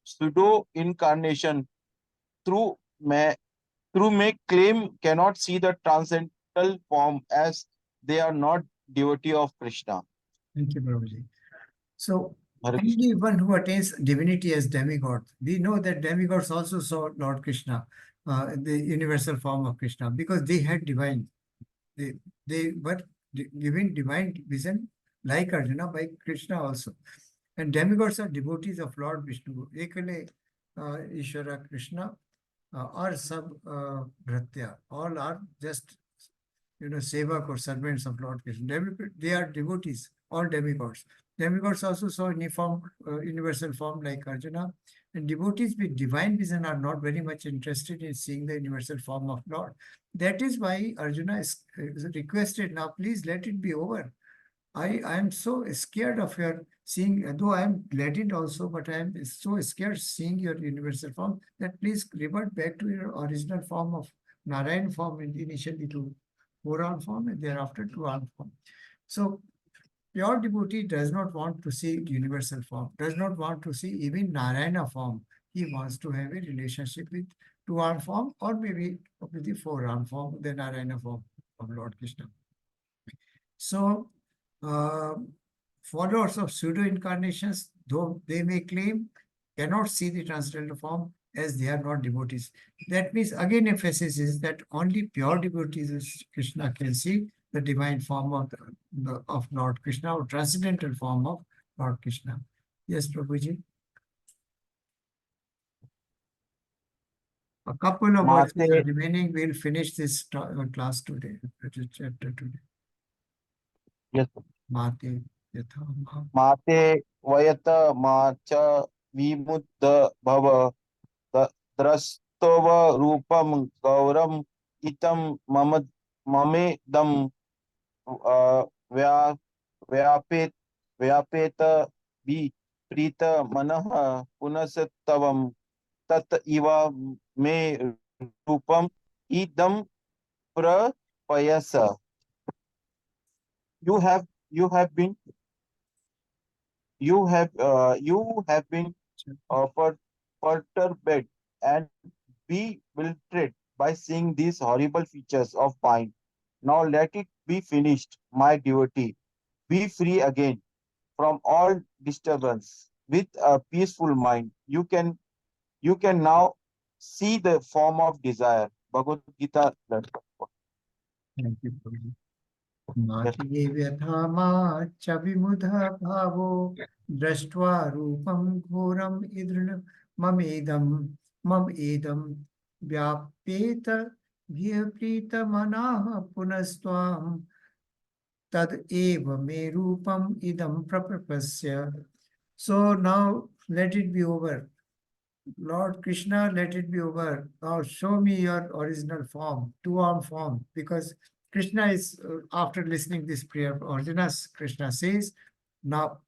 pseudo incarnation through may may claim cannot see the transcendental form as they are not devotee of Krishna. Thank you, Prabhuji. So Hare Krishna. only one who attains divinity as demigod. We know that demigods also saw Lord Krishna, the universal form of Krishna, because they had divine, they were given divine vision like Arjuna by Krishna also. And demigods are devotees of Lord Vishnu. Ekale Ishvara Krishna or Sab Bhratya. All are just, sevak or servants of Lord Krishna. They are devotees, all demigods. Demigods also saw universal form like Arjuna. And devotees with divine vision are not very much interested in seeing the universal form of Lord. That is why Arjuna is requested, now please let it be over. I am so scared of your seeing, though I am glad it also, but I am so scared seeing your universal form that please revert back to your original form of Narayan form, initially to four-arm form and thereafter two-arm form. So pure devotee does not want to see universal form, does not want to see even Narayana form. He wants to have a relationship with two-arm form or maybe with the four-arm form, the Narayana form of Lord Krishna. So followers of pseudo-incarnations, though they may claim, cannot see the transcendental form as they are not devotees. That means, again, emphasis is that only pure devotees of Krishna can see the divine form of Lord Krishna, or transcendental form of Lord Krishna. Yes, Prabhuji. A couple of verses are remaining. We'll finish this class today, chapter today. Yes. Mate yatha maha. Mate vayata macha vimuddha bhava drastova rupam gauram itam mamedam vya vyapet vyapeta vi prita manah punasattavam tat iva me rupam idam prapayasa. You have you have been you have been perturbed and bewildered by seeing these horrible features of mine. Now let it be finished, my devotee. Be free again from all disturbance. With a peaceful mind, you can now see the form of desire. Bhagavad Gita. Thank you, Prabhuji. Mati vyatha ma chabimudha bhavo drashtva rupam ghoram idrna mam edam vyapeta vyaprita manaha punastvam tad eva me rupam idam prapapasya. So now let it be over. Lord Krishna, let it be over. Now show me your original form, two-arm form, because Krishna is, after listening this prayer of Arjuna's, Krishna says, now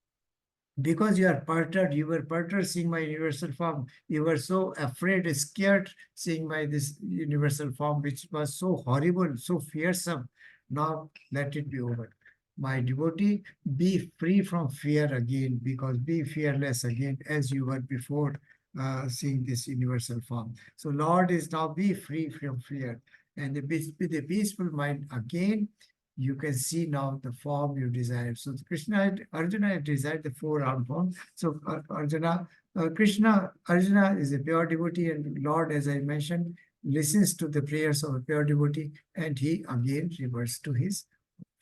because you are perturbed, you were perturbed seeing my universal form. You were so afraid, scared seeing my this universal form, which was so horrible, so fearsome. Now let it be over. My devotee, be free from fear again, because be fearless again as you were before seeing this universal form. So Lord is now be free from fear. And with a peaceful mind again, you can see now the form you desire. So Arjuna had desired the four-armed form. So Arjuna is a pure devotee, and Lord, as I mentioned, listens to the prayers of a pure devotee, and he again reverts to his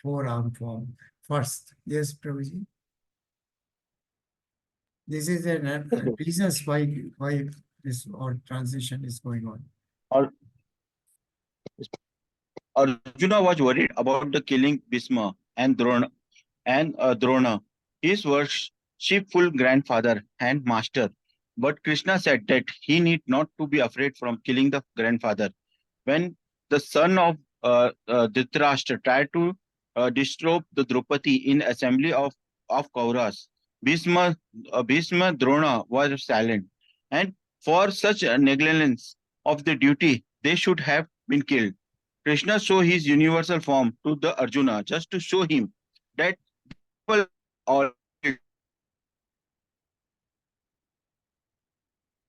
four-armed form first. Yes, Prabhuji. This is the reasons why this or transition is going on. Or Arjuna was worried about the killing Bhisma and Drona, his worshipful grandfather and master. But Krishna said that he need not to be afraid from killing the grandfather. When the son of Dhritarashtra tried to disrobe the Draupadi in assembly of Kauras, Bhisma Drona was silent, and for such a negligence of the duty, they should have been killed. Krishna showed his universal form to the Arjuna just to show him that people are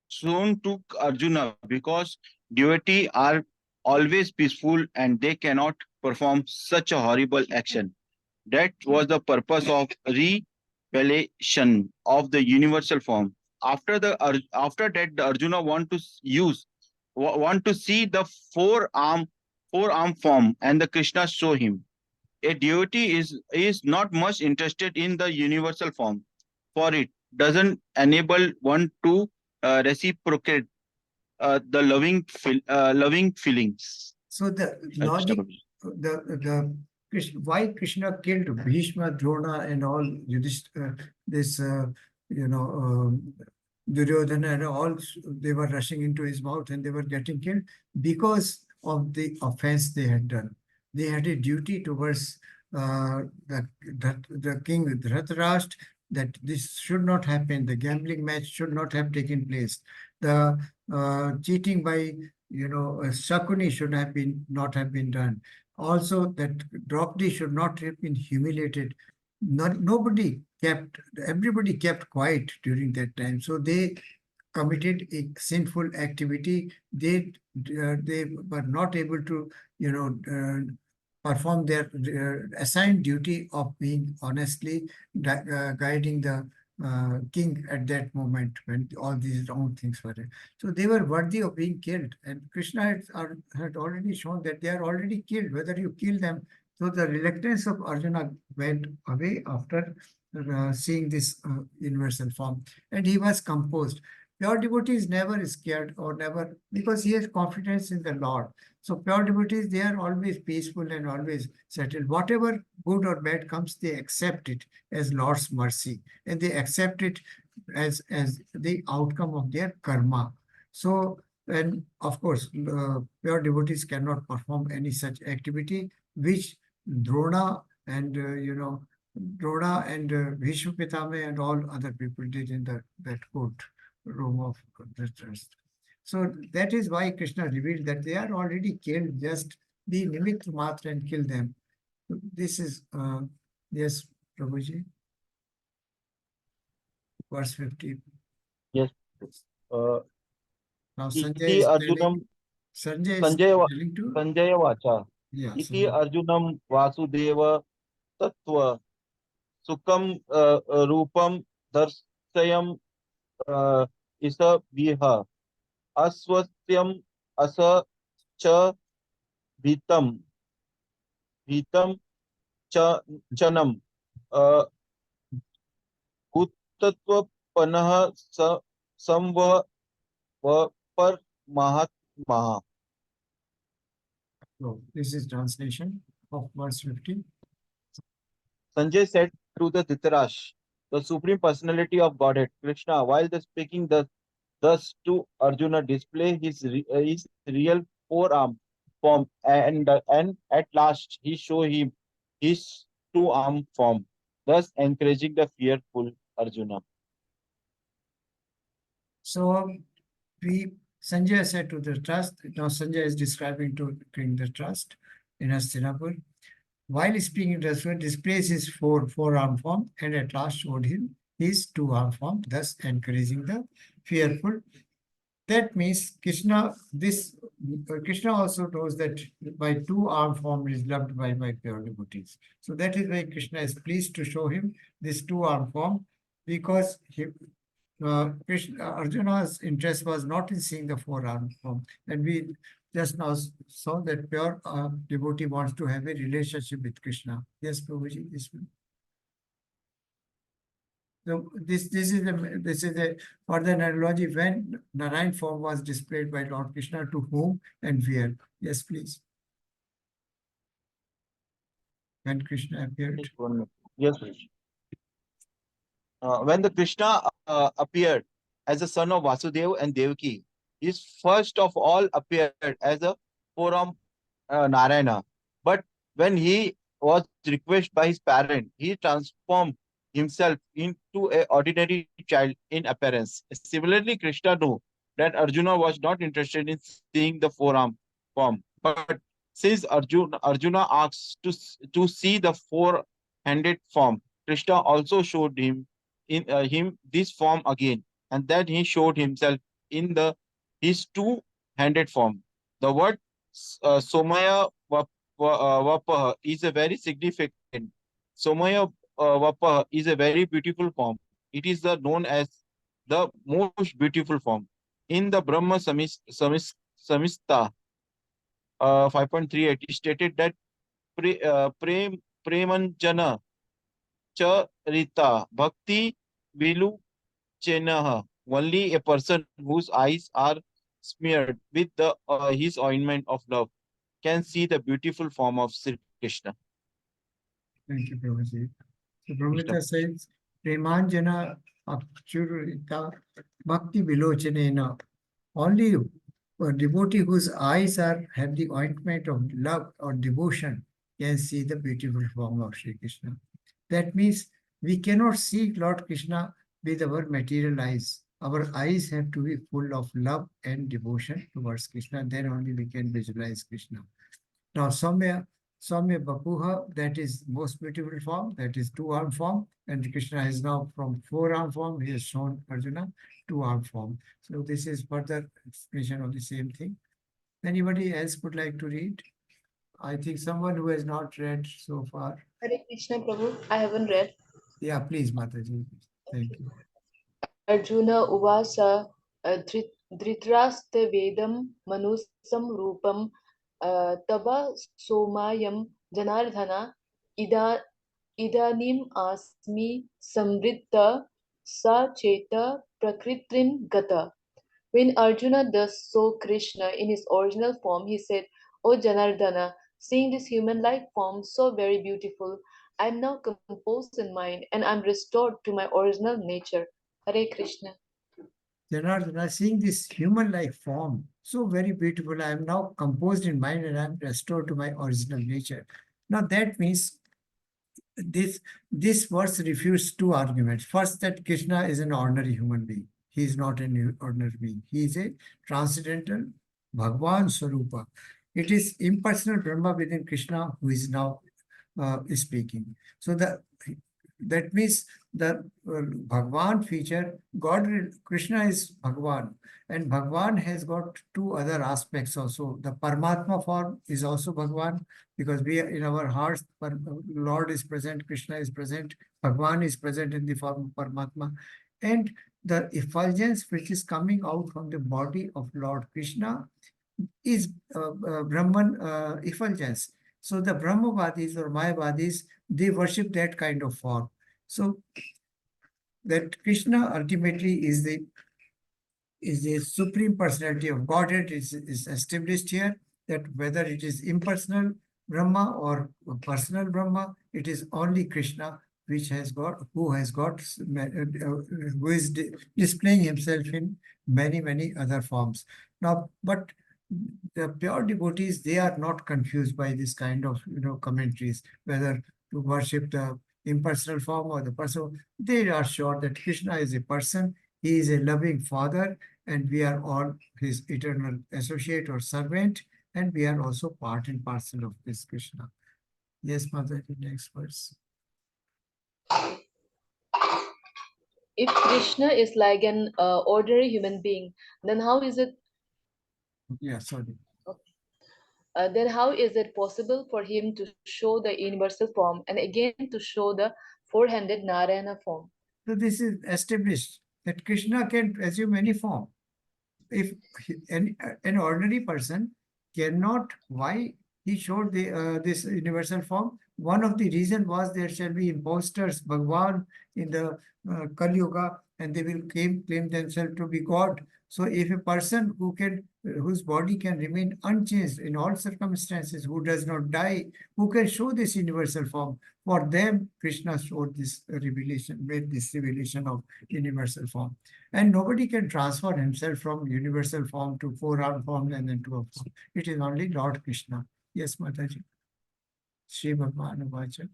shown to Arjuna because deity are always peaceful and they cannot perform such a horrible action. That was the purpose of revelation of the universal form. After that, the Arjuna want to see the four arm form, and the Krishna show him. A deity is not much interested in the universal form, for it doesn't enable one to reciprocate loving feelings. So the logic, why Krishna killed Bhishma, Drona, and all this, Duryodhana and all, they were rushing into his mouth and they were getting killed because of the offense they had done. They had a duty towards the king Dhritarashtra, that this should not happen. The gambling match should not have taken place. The cheating by Shakuni should have been not have been done. Also, that Draupadi should not have been humiliated. Everybody kept quiet during that time. So they committed a sinful activity. They were not able to, perform their assigned duty of being honestly guiding the king at that moment when all these wrong things were there. So they were worthy of being killed. And Krishna had already shown that they are already killed, whether you kill them. So the reluctance of Arjuna went away after seeing this universal form. And he was composed. Pure devotee is never scared or never, because he has confidence in the Lord. So pure devotees, they are always peaceful and always settled. Whatever good or bad comes, they accept it as Lord's mercy, and they accept it as the outcome of their karma. So, and of course, pure devotees cannot perform any such activity which Drona and Drona and Bhishma Pitame and all other people did in that court room of the trust. So that is why Krishna revealed that they are already killed, just be nimitt matra and kill them. This is, yes, Prabhuji, verse 50. Yes. Now Iti Arjunam Sanjay is telling to, Sanjaya Vacha. yeah, Iti Sanjay. Arjunam Vasudeva Tattva Sukam Rupam Darsayam Isa Viha Aswasyam Asa Cha Bhitam Bhitam Chanam Bhutatva Panaha Samva Par Mahatma. So this is translation of verse 50. Sanjay said to the Dhritarashtra, the Supreme Personality of Godhead, Krishna, while the speaking thus to Arjuna, display his real four-arm form, and at last he show him his two-arm form, thus encouraging the fearful Arjuna. So Sanjay said to the trust, now Sanjay is describing to King the trust in Hastinapur. While speaking, Raswa displays his forearm form and at last showed him his two-arm form, thus encouraging the fearful. That means Krishna also knows that my two-arm form is loved by my pure devotees. So that is why Krishna is pleased to show him this two-arm form, because Arjuna's interest was not in seeing the forearm form. And we just now saw that pure devotee wants to have a relationship with Krishna. Yes, Prabhuji, this one. So this is a further analogy when Narayan form was displayed by Lord Krishna to whom and where. Yes, please. When Krishna appeared. Yes, please. When the Krishna appeared as the son of Vasudeva and Devaki, he first of all appeared as a forearm Narayana. But when he was requested by his parent, he transformed himself into an ordinary child in appearance. Similarly, Krishna knew that Arjuna was not interested in seeing the forearm form. But since Arjuna asked to see the four-handed form, Krishna also showed him this form again, and then he showed himself in his two-handed form. The word Somaya Vapaha is a very significant. Somaya Vapaha is a very beautiful form. It is known as the most beautiful form. In the Brahma Samhita 5.38, it stated that Premanjana Charita Bhakti Vilu Chenaha. Only a person whose eyes are smeared with his ointment of love can see the beautiful form of Sri Krishna. Thank you, Prabhuji. So Brahmita says, Premanjana Akchurita Bhakti Vilochanena. Only a devotee whose eyes have the ointment of love or devotion can see the beautiful form of Sri Krishna. That means we cannot see Lord Krishna with our material eyes. Our eyes have to be full of love and devotion towards Krishna. Then only we can visualize Krishna. Now, Soumya Bapuha, that is most beautiful form, that is two-arm form. And Krishna is now from four-arm form, he has shown Arjuna two-arm form. So this is further explanation of the same thing. Anybody else would like to read? I think someone who has not read so far. Hare Krishna Prabhu, I haven't read. Yeah, please, Mataji. Thank you. Arjuna Uvasa Dhritarashtra Vedam Manusam Rupam Taba Somayam Janardhana Idanim Asmi Samritta Sacheta Prakritrim Gata. When Arjuna thus saw Krishna in his original form, he said, O Janardana, seeing this human-like form so very beautiful, I am now composed in mind and I am restored to my original nature. Hare Krishna. Janardana, seeing this human-like form, so very beautiful, I am now composed in mind and I am restored to my original nature. Now that means this verse refutes two arguments. First, that Krishna is an ordinary human being. He is not an ordinary being. He is a transcendental Bhagwan Swarupa. It is impersonal Brahma within Krishna who is now speaking. So that means the Bhagwan feature, Krishna is Bhagwan, and Bhagwan has got two other aspects also. The Paramatma form is also Bhagwan, because we are in our hearts, Lord is present, Krishna is present, Bhagwan is present in the form of Paramatma. And the effulgence which is coming out from the body of Lord Krishna is Brahman effulgence. So the Brahmavadis or Mayavadis, they worship that kind of form. So that Krishna ultimately is the supreme personality of Godhead is established here, that whether it is impersonal Brahma or personal Brahma, it is only Krishna who is displaying himself in many other forms. Now, but the pure devotees, they are not confused by this kind of commentaries, whether to worship the impersonal form or the person, they are sure that Krishna is a person, he is a loving father, and we are all his eternal associate or servant, and we are also part and parcel of this Krishna. Yes, Mother, the next verse. If Krishna is like an ordinary human being, then how is it Yeah, sorry. then how is it possible for him to show the universal form and again to show the four-handed Narayana form? So this is established that Krishna can assume any form. If an ordinary person cannot, why he showed this universal form? One of the reason was there shall be imposters, Bhagwan in the Kali Yuga, and they will claim themselves to be God. So if a person whose body can remain unchanged in all circumstances, who does not die, who can show this universal form, for them Krishna showed this revelation, made this revelation of universal form. And nobody can transfer himself from universal form to four-arm form and then to a form. It is only Lord Krishna. Yes, Mataji. Sri Bhagwan Uvacha.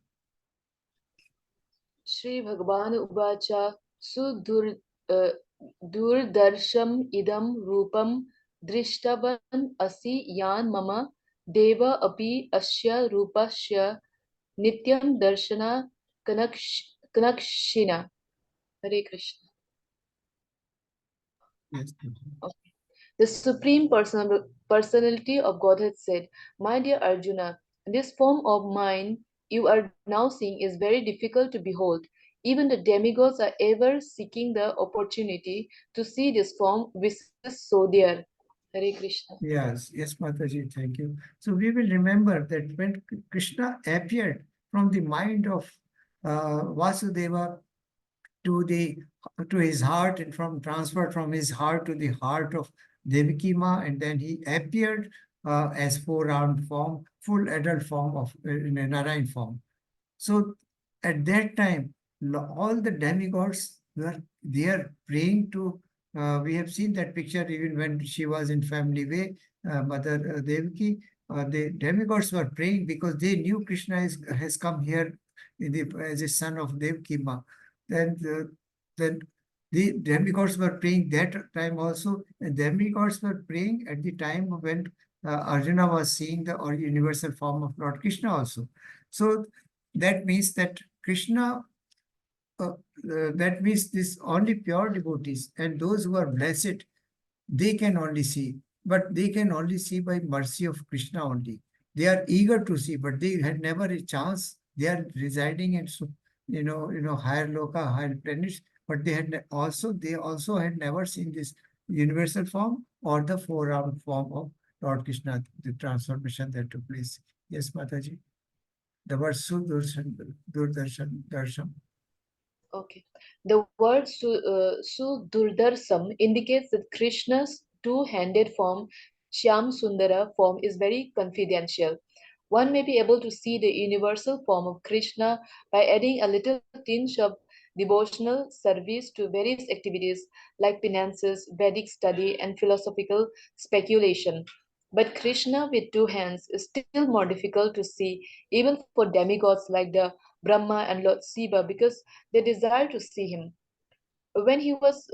Shri Bhagavan Uvacha Sudur Durdarsham Idam Rupam Drishtavan Asi Yan Mama Deva Api Asya Rupasya Nityam Darshana Kanakshina. Hare Krishna. Yes. Okay. The Supreme Personality of Godhead said, "My dear Arjuna, this form of mine you are now seeing is very difficult to behold. Even the demigods are ever seeking the opportunity to see this form which is so dear." Hare Krishna. Yes, yes, Mataji, thank you. So we will remember that when Krishna appeared from the mind of Vasudeva to his heart, and transferred from his heart to the heart of Devaki Ma, and then he appeared as four-armed form, full adult form of in a Narayan form. So at that time, all the demigods were there praying to. We have seen that picture even when she was in family way, Mother Devaki. The demigods were praying because they knew Krishna has come here as a son of Devaki Ma. Then the demigods were praying that time also, and demigods were praying at the time when Arjuna was seeing the universal form of Lord Krishna also. So that means that Krishna, that means this only pure devotees and those who are blessed, they can only see, but they can only see by mercy of Krishna only. They are eager to see, but they had never a chance. They are residing in, higher loka, higher planets, but they also had never seen this universal form or the four-armed form of Lord Krishna, the transformation that took place. Yes, Mataji. The word Darshan. Okay. The word Sudurdarsam indicates that Krishna's two-handed form, Shyam Sundara form, is very confidential. One may be able to see the universal form of Krishna by adding a little tinge of devotional service to various activities like penances, Vedic study, and philosophical speculation. But Krishna with two hands is still more difficult to see, even for demigods like the Brahma and Lord Shiva, because they desire to see him. When he was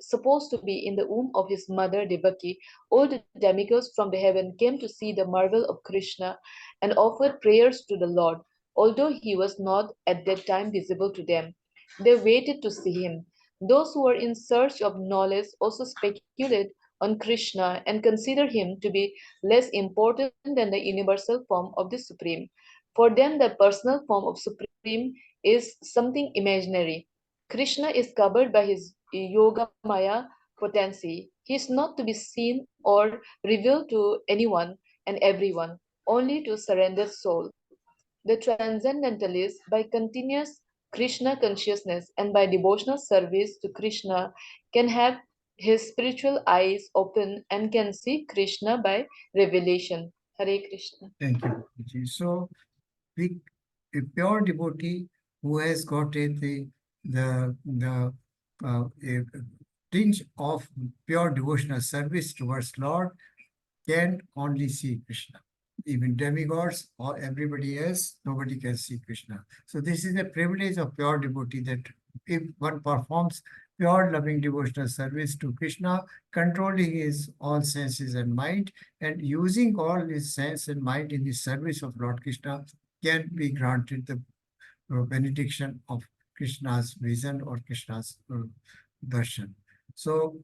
supposed to be in the womb of his mother Devaki, all the demigods from the heaven came to see the marvel of Krishna and offered prayers to the Lord, although he was not at that time visible to them. They waited to see him. Those who were in search of knowledge also speculate on Krishna and consider him to be less important than the universal form of the Supreme. For them, the personal form of Supreme is something imaginary. Krishna is covered by his Yoga Maya potency. He is not to be seen or revealed to anyone and everyone, only to surrendered soul. The transcendentalist, by continuous Krishna consciousness and by devotional service to Krishna, can have his spiritual eyes open and can see Krishna by revelation. Hare Krishna. Thank you, Ji. So a pure devotee who has got a tinge of pure devotional service towards Lord can only see Krishna. even demigods or everybody else, nobody can see Krishna. So this is a privilege of pure devotee, that if one performs pure loving devotional service to Krishna, controlling his all senses and mind, and using all his sense and mind in the service of Lord Krishna, can be granted the benediction of Krishna's vision or Krishna's darshan. So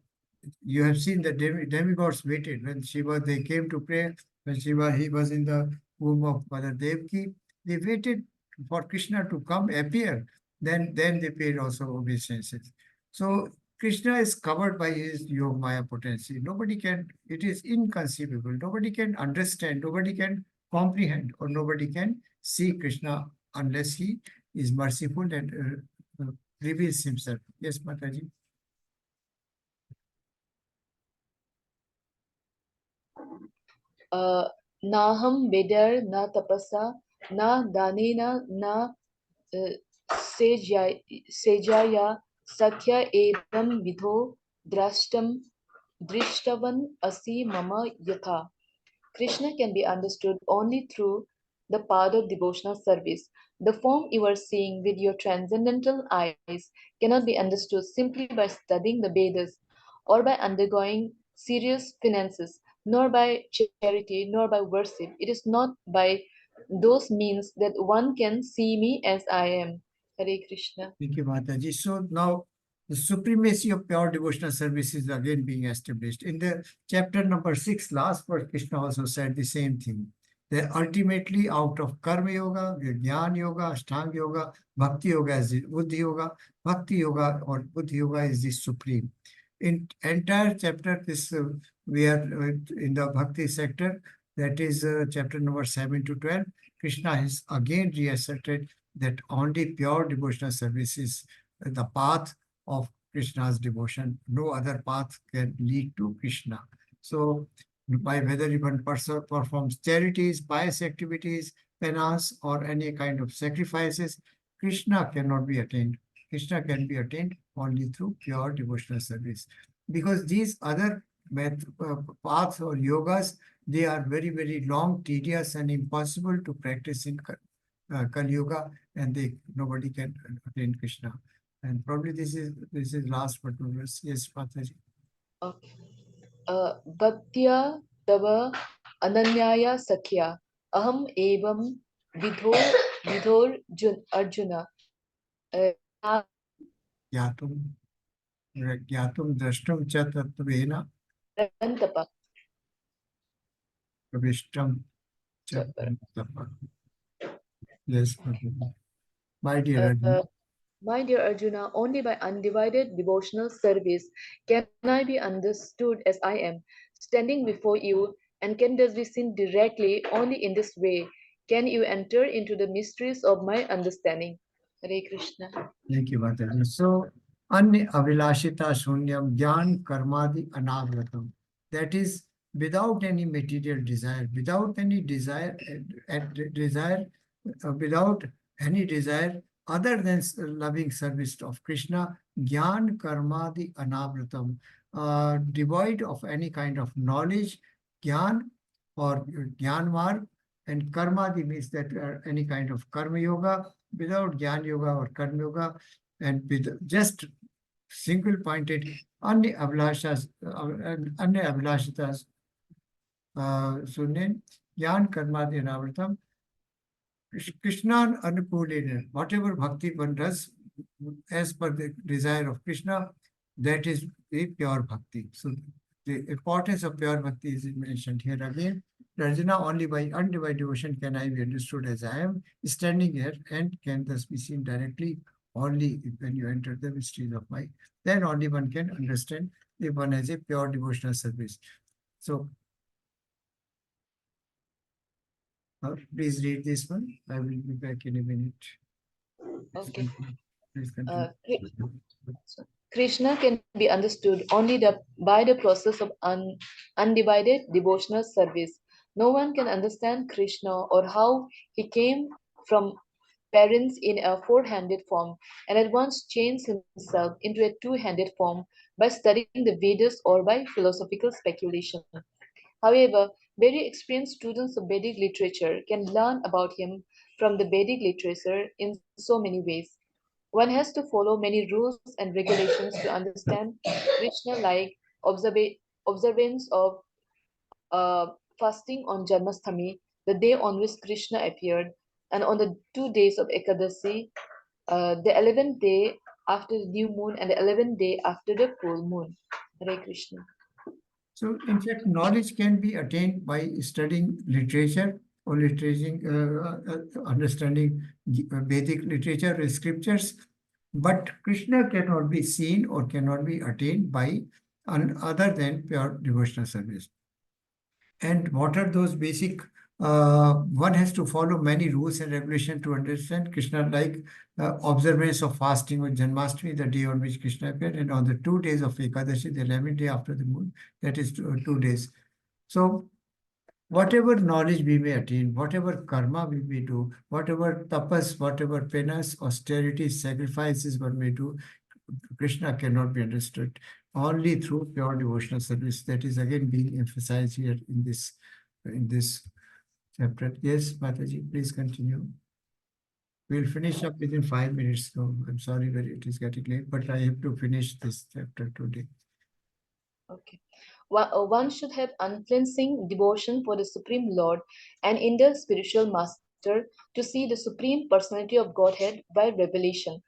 you have seen the demigods waited when Shiva, they came to pray, when Shiva, he was in the womb of Mother Devaki, they waited for Krishna to come appear, then they paid also obeisances. So Krishna is covered by his Yoga Maya potency. Nobody can, it is inconceivable. Nobody can understand, nobody can comprehend, or nobody can see Krishna unless he is merciful and reveals himself. Yes, Mataji. Naham Vedar na tapasa na danena na sejaya sakya evam vidho drishtavan asi mama yatha. Krishna can be understood only through the path of devotional service. The form you are seeing with your transcendental eyes cannot be understood simply by studying the Vedas or by undergoing serious penances, nor by charity, nor by worship. It is not by those means that one can see me as I am. Hare Krishna. Thank you, Mataji. So now the supremacy of pure devotional service is again being established. In the chapter number 6, last verse, Krishna also said the same thing. That ultimately out of Karma Yoga, Jnana Yoga, Ashtanga Yoga, Bhakti Yoga is the Buddhi Yoga. Bhakti Yoga or Buddhi Yoga is the supreme. In entire chapter, this we are in the Bhakti sector, that is chapter number 7 to 12. Krishna has again reasserted that only pure devotional service is the path of Krishna's devotion. No other path can lead to Krishna. So by whether one person performs charities, pious activities, penance, or any kind of sacrifices, Krishna cannot be attained. Krishna can be attained only through pure devotional service. Because these other paths or yogas, they are very, very long, tedious, and impossible to practice in Kali Yuga, and nobody can attain Krishna. And probably this is last but not least. Yes, Mataji. Okay. Bhaktya tava ananyaya sakya aham evam vidho vidhor Arjuna Gyatum, Gyatum, Drashtum, Cha Tattvena, Rantapa. Pravishtam, Cha Tapa. Yes, Mataji. My dear Arjuna. My dear Arjuna, only by undivided devotional service can I be understood as I am, standing before you, and can thus be seen directly. Only in this way can you enter into the mysteries of my understanding. Hare Krishna. Thank you, Mataji. So, Anya Avilashita Shunyam Gyan Karmadi Anavratam. That is, without any material desire, without any desire, without any desire other than loving service of Krishna, Gyan Karmadi Anavratam, devoid of any kind of knowledge, Gyan or Gyan Marg, and Karmadi means that any kind of Karma Yoga, without Jnana Yoga or Karma Yoga, and with just single pointed Anya Abhilashas, Sunyan, Jnana Karmadi Anavratam, Krishna Anukulina, whatever bhakti one does as per the desire of Krishna, that is a pure bhakti. So the importance of pure bhakti is mentioned here again. Arjuna, only by undivided devotion can I be understood as I am, standing here, and can thus be seen directly only when you enter the mysteries of mind. Then only one can understand if one has a pure devotional service. So please read this one. I will be back in a minute. Okay. Please continue. Krishna can be understood only by the process of undivided devotional service. No one can understand Krishna or how he came from parents in a four-handed form and at once changed himself into a two-handed form by studying the Vedas or by philosophical speculation. However, Very experienced students of Vedic literature can learn about him from the Vedic literature in so many ways. One has to follow many rules and regulations to understand Krishna, like observance of fasting on Janmashtami, the day on which Krishna appeared, and on the 2 days of Ekadasi, the 11th day after the new moon and the 11th day after the full moon. Hare Krishna. So, in fact, knowledge can be attained by studying literature or understanding Vedic literature or scriptures, but Krishna cannot be seen or cannot be attained by other than pure devotional service. And what are those basic? One has to follow many rules and regulations to understand Krishna, like observance of fasting on Janmashtami, the day on which Krishna appeared, and on the 2 days of Ekadashi, the 11th day after the moon, that is 2 days. So, whatever knowledge we may attain, whatever karma we may do, whatever tapas, whatever penance, austerity, sacrifices one may do, Krishna cannot be understood only through pure devotional service. That is again being emphasized here in this chapter. Yes, Mataji, please continue. We'll finish up within 5 minutes. So I'm sorry that it is getting late, but I have to finish this chapter today. Okay. One should have unflinching devotion for the Supreme Lord and in the spiritual master to see the Supreme Personality of Godhead by revelation.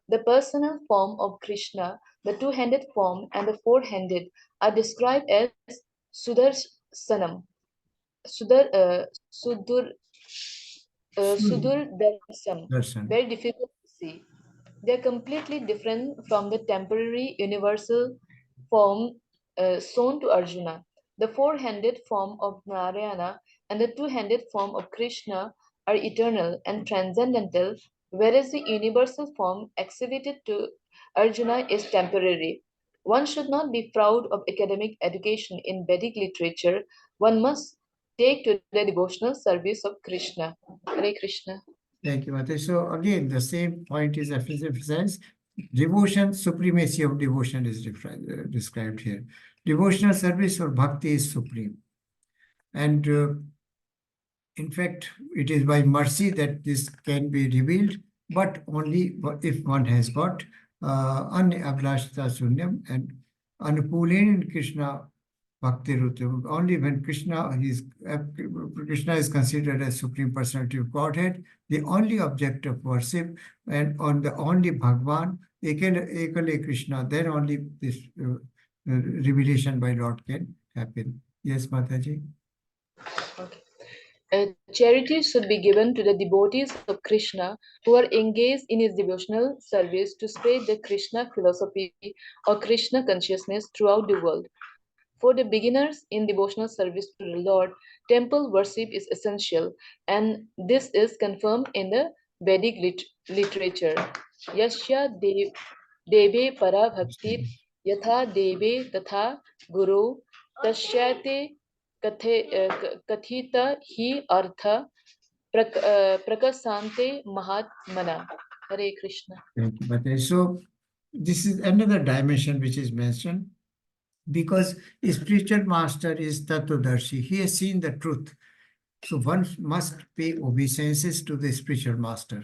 The personal form of Krishna, the two-handed form and the four-handed are described as Sudarshanam, Sudur, Darshan, Darshan. very difficult to see. They are completely different from the temporary universal form shown to Arjuna. The four-handed form of Narayana and the two-handed form of Krishna are eternal and transcendental, whereas the universal form exhibited to Arjuna is temporary. One should not be proud of academic education in Vedic literature. One must take to the devotional service of Krishna. Hare Krishna. Thank you, Mataji. So again, the same point is emphasized. Devotion, supremacy of devotion is described here. Devotional service or bhakti is supreme. And in fact, it is by mercy that this can be revealed, but only if one has got Anabhlashta Sunyam and Anukulen Krishna Bhakti Rutam. Only when Krishna is considered as Supreme Personality of Godhead, the only object of worship, and on the only Bhagwan, Ekale Krishna, then only this revelation by Lord can happen. Yes, Mataji. Okay. Charity should be given to the devotees of Krishna who are engaged in his devotional service to spread the Krishna philosophy or Krishna consciousness throughout the world. For the beginners in devotional service to the Lord, temple worship is essential, and this is confirmed in the Vedic literature. Yasya deve para bhaktir yatha deve tatha guru tashyate kathita hi artha prakasante mahatmana. Hare Krishna. Thank you, Mataji. So this is another dimension which is mentioned, because a spiritual master is Tattvadarshi. He has seen the truth. So one must pay obeisances to the spiritual master.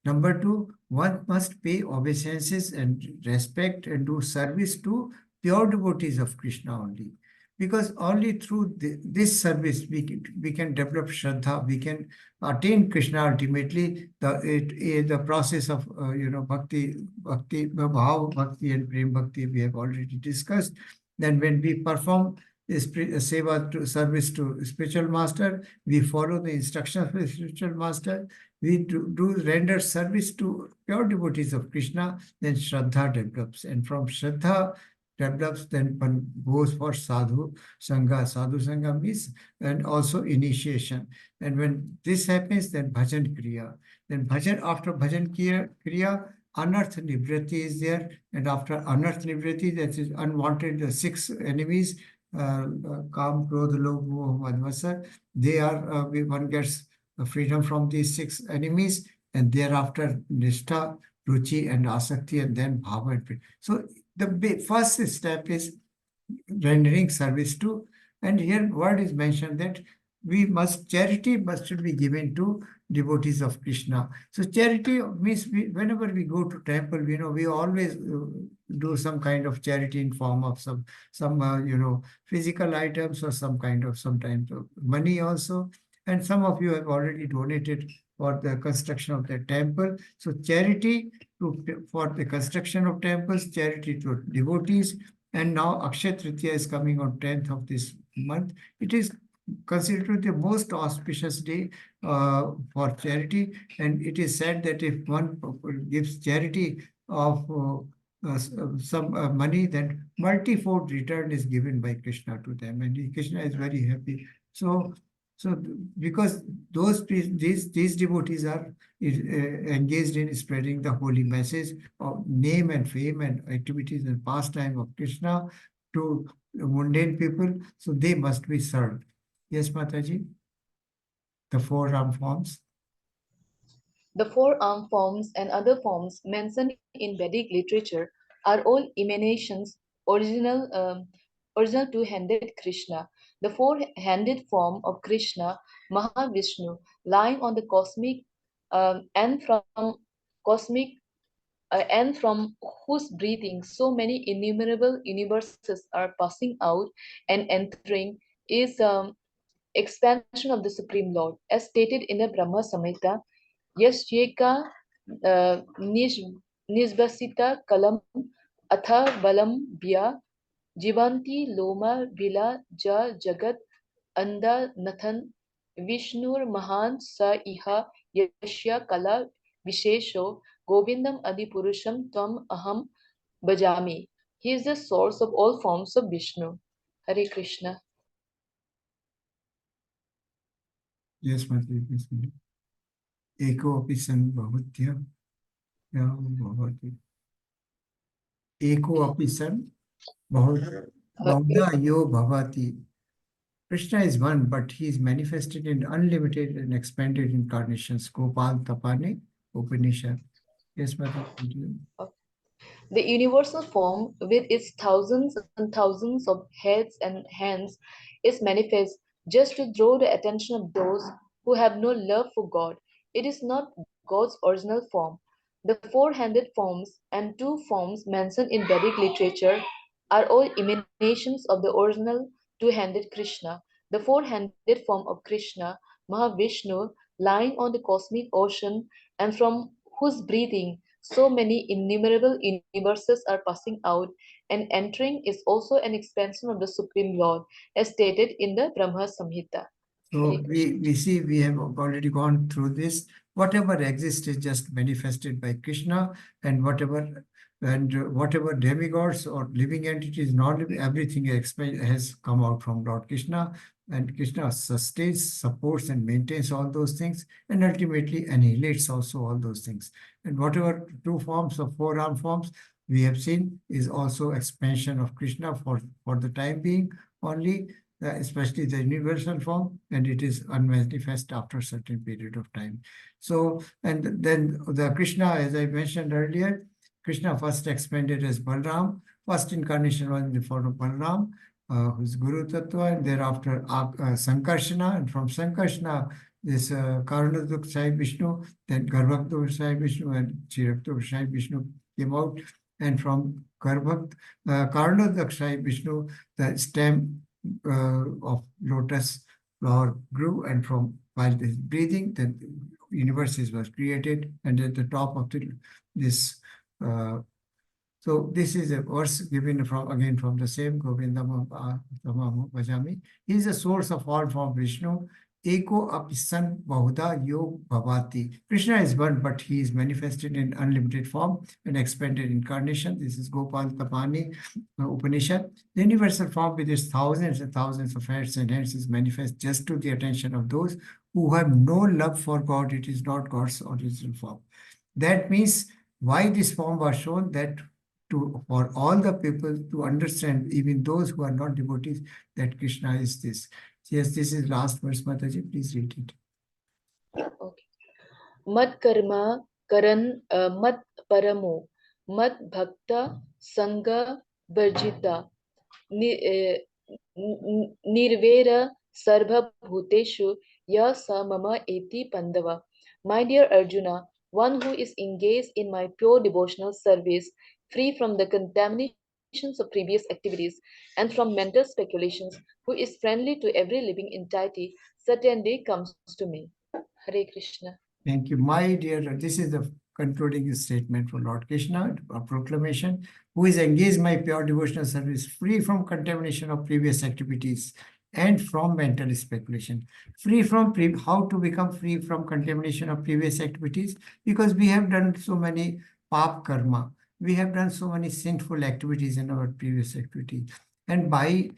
Number two, one must pay obeisances and respect and do service to pure devotees of Krishna only. Because only through this service we can develop Shraddha, we can attain Krishna ultimately. The process of bhakti, bhav bhakti and prem bhakti we have already discussed. Then when we perform seva to service to spiritual master, we follow the instructions of the spiritual master, we do render service to pure devotees of Krishna, then Shraddha develops. And from Shraddha develops, then one goes for sadhu sangha. Sadhu sangha means, and also initiation. And when this happens, then bhajan kriya. Then bhajan, after bhajan kriya, anarth nivrati is there. And after anarth nivrati, that is unwanted, the 6 enemies, Kam, Krodha, Lobh, Moh, Madhvasa, they are, one gets freedom from these 6 enemies, and thereafter nishtha, ruchi, and asakti, and then bhava. So the first step is rendering service to And here word is mentioned that charity must be given to devotees of Krishna. So charity means whenever we go to temple, we always do some kind of charity in form of some physical items or some kind of sometimes money also. And some of you have already donated for the construction of the temple. So charity for the construction of temples, charity to devotees. And now Akshay Tritiya is coming on 10th of this month. It is considered the most auspicious day for charity. And it is said that if one gives charity of some money, then multifold return is given by Krishna to them. And Krishna is very happy. So because these devotees are engaged in spreading the holy message of name and fame and activities and pastime of Krishna to mundane people, so they must be served. Yes, Mataji? The four arm forms. The four-arm forms and other forms mentioned in Vedic literature are all emanations, original two-handed Krishna. The four-handed form of Krishna, Mahavishnu, lying on the cosmic and from whose breathing so many innumerable universes are passing out and entering, is expansion of the Supreme Lord, as stated in the Brahma Samhita. Yasyeka Nisbasita Kalam Atha Balam Bya Jivanti Loma Vila Ja Jagat Anda Nathan Vishnur Mahan Sa Iha Yashya Kala Vishesho Govindam Adi Purusham Tvam Aham Bajami. He is the source of all forms of Vishnu. Hare Krishna. Yes, Mataji. Yes, Mataji. Eko api san bahutya. Eko api san bahudha yo bhavati. Krishna is one, but he is manifested in unlimited and expanded incarnations. Gopal Tapane Upanishad. Yes, Mataji. The universal form, with its thousands and thousands of heads and hands, is manifest just to draw the attention of those who have no love for God. It is not God's original form. The four-handed forms and two forms mentioned in Vedic literature are all emanations of the original two-handed Krishna. The four-handed form of Krishna, Mahavishnu, lying on the cosmic ocean and from whose breathing so many innumerable universes are passing out and entering, is also an expansion of the Supreme Lord, as stated in the Brahma Samhita. So we see we have already gone through this. Whatever exists is just manifested by Krishna, and whatever demigods or living entities, non-living, everything has come out from Lord Krishna, and Krishna sustains, supports, and maintains all those things, and ultimately annihilates also all those things. And whatever two forms of four-arm forms we have seen is also expansion of Krishna for the time being only. Especially the universal form, and it is unmanifest after a certain period of time. So, and then the Krishna, as I mentioned earlier, Krishna first expanded as Balram. First incarnation was in the form of Balram, who's Guru Tattva, and thereafter Sankarshana, and from Sankarshana, this Karanaduk Sai Vishnu, then Garbhakta Sai Vishnu, and Chirakta Sai Vishnu came out, and from Karanaduk Sai Vishnu, the stem of lotus flower grew, and from while this breathing, the universe was created, and at the top of this. So this is a verse given from the same Govindam Bhajami. He is the source of all from Vishnu. Eko apisan bahuda yo bhavati. Krishna is one, but he is manifested in unlimited form and expanded incarnation. This is Gopal Tapani Upanishad. The universal form with its thousands and thousands of heads and hands is manifest just to the attention of those who have no love for God. It is not God's original form. That means why this form was shown, that for all the people to understand, even those who are not devotees, that Krishna is this. Yes, this is last verse, Mataji. Please read it. Okay. Mat karma karan mat paramo mat bhakta sangha varjita Nirvera Sarva Bhuteshu Ya Sa Mama Eti Pandava. My dear Arjuna, one who is engaged in my pure devotional service, free from the contaminations of previous activities and from mental speculations, who is friendly to every living entity, certainly comes to me. Hare Krishna. Thank you. My dear, this is the concluding statement for Lord Krishna, a proclamation, who is engaged in my pure devotional service, free from contamination of previous activities and from mental speculation. Free from, how to become free from contamination of previous activities? Because we have done so many pap karma. We have done so many sinful activities in our previous activity. And by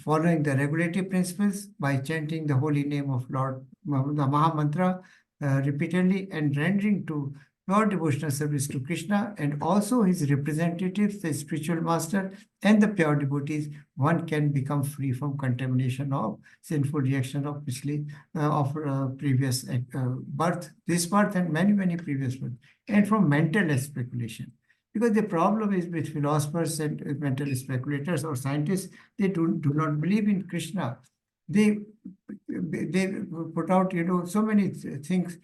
following the regulative principles, by chanting the holy name of Lord, the Maha Mantra, repeatedly and rendering to pure devotional service to Krishna and also his representatives, the spiritual master and the pure devotees, one can become free from contamination of sinful reaction of previous birth, this birth and many previous births, and from mental speculation. Because the problem is with philosophers and mental speculators or scientists, they do not believe in Krishna. They put out, so many things,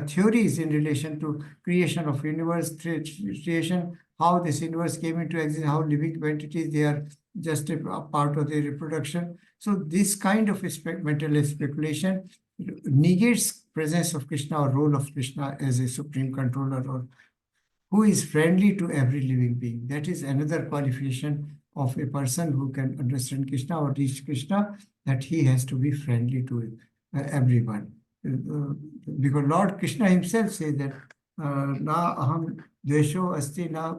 theories in relation to creation of universe, creation, how this universe came into existence, how living entities, they are just a part of the reproduction. So this kind of mental speculation negates presence of Krishna or role of Krishna as a supreme controller or who is friendly to every living being. That is another qualification of a person who can understand Krishna or reach Krishna, that he has to be friendly to everyone. Because Lord Krishna himself says that na aham dvesho asti na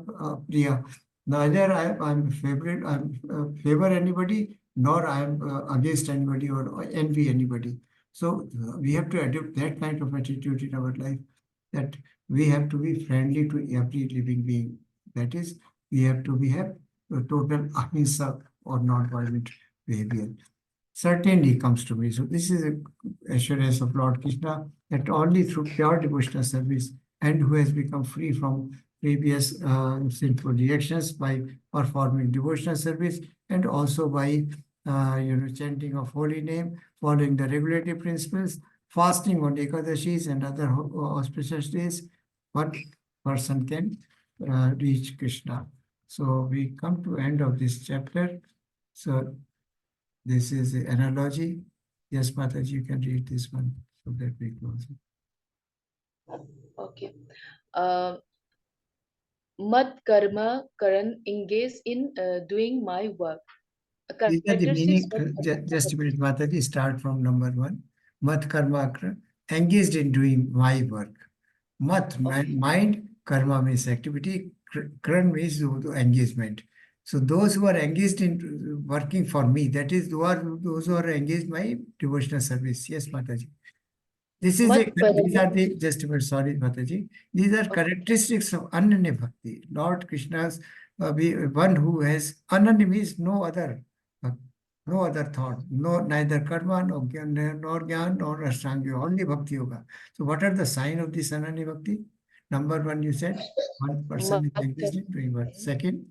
priya. Neither I'm favorite, I'm favor anybody, nor I'm against anybody or envy anybody. So we have to adopt that kind of attitude in our life, that we have to be friendly to every living being. That is, we have to have a total ahimsa or non-violent behavior. Certainly comes to me. So this is a assurance of Lord Krishna that only through pure devotional service and who has become free from previous sinful reactions by performing devotional service and also by chanting of holy name, following the regulative principles, fasting on Ekadashis and other auspicious days, what person can reach Krishna. So we come to end of this chapter. So this is the analogy. Yes, Mataji, you can read this one so that we close it. Okay. Mat karma karan engage in doing my work. These are the Characteristics meaning. of Just a minute, Mataji, start from number 1. Mat karma engaged in doing my work. Mat, mind, karma means activity, kran means engagement. So those who are engaged in working for me, that is those who are engaged in my devotional service. Yes, Mataji. These are the, just a minute, sorry, Mataji. These are characteristics of Ananya Bhakti. Lord Krishna's, one who has, Ananya means no other thought, neither karma, nor jnana, nor ashtanga, only bhakti yoga. So what are the sign of this Ananya Bhakti? Number 1, you said, one person is engaged in doing what? Second?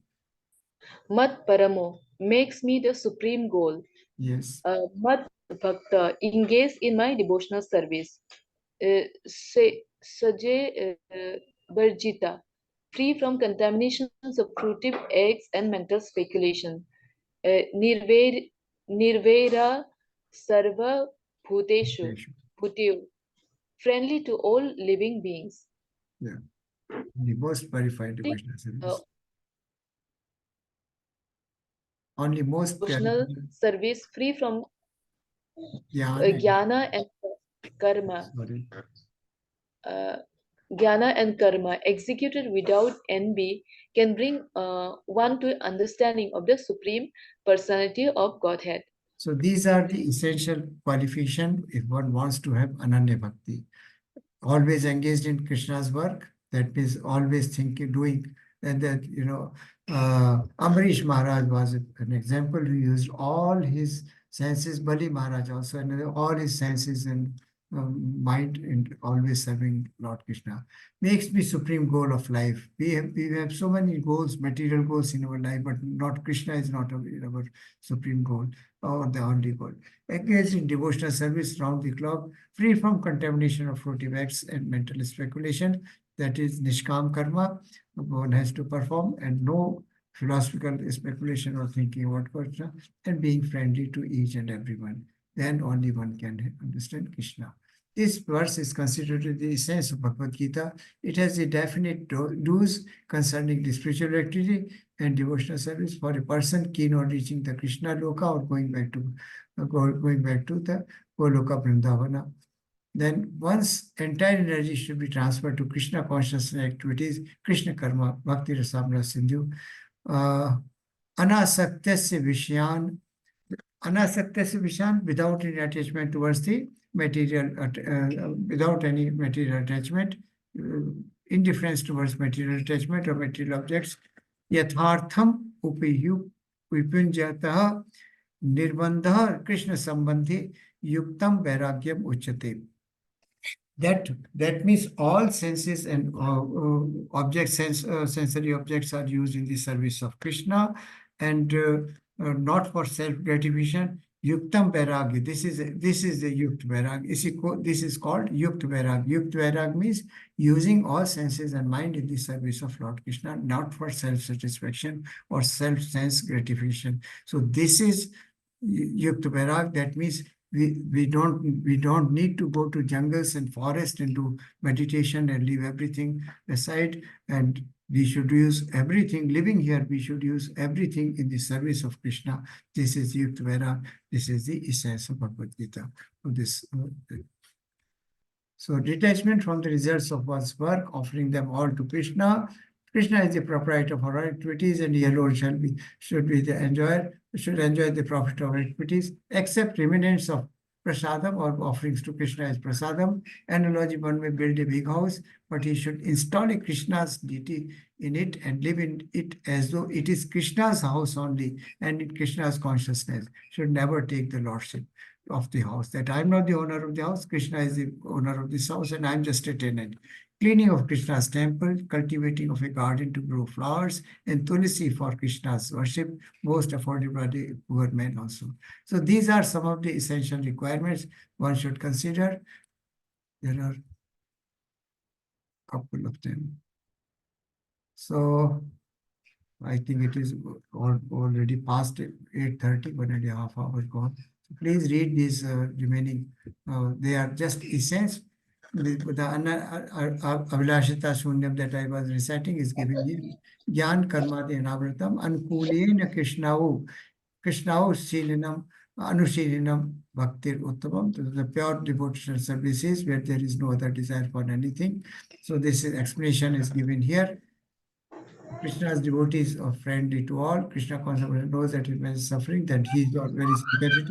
Mat paramo makes me the supreme goal. Yes. Mat bhakta engage in my devotional service. Saje Barjita, free from contaminations of fruitive eggs and mental speculation. Nirvera Sarva Bhuteshu, Bhutev, friendly to all living beings. Yeah. The most purified devotional service. Only most Devotional service free from jnana jnana and karma. Sorry. Jnana and karma executed without envy can bring one to understanding of the supreme personality of Godhead. So these are the essential qualification if one wants to have Ananya Bhakti. Always engaged in Krishna's work, that means always thinking, doing, and that, Amrish Maharaj was an example who used all his senses, Bali Maharaj also, and all his senses and mind and always serving Lord Krishna. Makes me supreme goal of life. We have so many goals, material goals in our life, but not Krishna is not our supreme goal or the only goal. Engaged in devotional service round the clock, free from contamination of fruitive acts and mental speculation. That is Nishkam Karma. One has to perform, and no philosophical speculation or thinking about Krishna, and being friendly to each and everyone. Then only one can understand Krishna. This verse is considered the essence of Bhagavad Gita. It has the definite do's concerning the spiritual activity and devotional service for a person keen on reaching the Krishna Loka or going back to the Goloka Vrindavana. Then one's entire energy should be transferred to Krishna consciousness activities, Krishna Karma, Bhakti Rasamrasa Sindhu. Anasaktesya Vishyan, without any attachment towards the material, without any material attachment, indifference towards material attachment or material objects. Yathartham upiyunjataha nirbandha Krishna sambandhi yuktam vairagyam uchate. That means all senses and sensory objects are used in the service of Krishna, and not for self gratification. Yuktam Vairagya. This is the Yukt Vairag. This is called Yukt Vairag. Yukt Vairag means using all senses and mind in the service of Lord Krishna, not for self satisfaction or self sense gratification. So this is Yukt Vairag. That means we don't need to go to jungles and forests and do meditation and leave everything aside, and we should use everything living here. We should use everything in the service of Krishna. This is Yukt Vairag. This is the essence of Bhagavad Gita. So detachment from the results of one's work, offering them all to Krishna. Krishna is the proprietor of our activities, and he alone should enjoy the profit of our activities, except remnants of prasadam or offerings to Krishna as prasadam. Analogy, one may build a big house, but he should install a Krishna's deity in it and live in it as though it is Krishna's house only and in Krishna's consciousness. Should never take the lordship of the house. That I'm not the owner of the house, Krishna is the owner of this house, and I'm just a tenant. Cleaning of Krishna's temple, cultivating of a garden to grow flowers, and tulsi for Krishna's worship, most affordable by the poor men also. So these are some of the essential requirements one should consider. There are a couple of them. So I think it is already past 8:30, 1.5 hours gone. So please read these remaining. They are just essence. The Avilashita Shunyam that I was reciting is given here. Gyan Karmati Anavratam Ankulena Krishnau Shilinam Anushilinam Bhaktir Uttamam. The pure devotional services where there is no other desire for anything. So this explanation is given here. Krishna's devotees are friendly to all. Krishna consciousness knows that when is suffering, that he is not very sympathetic.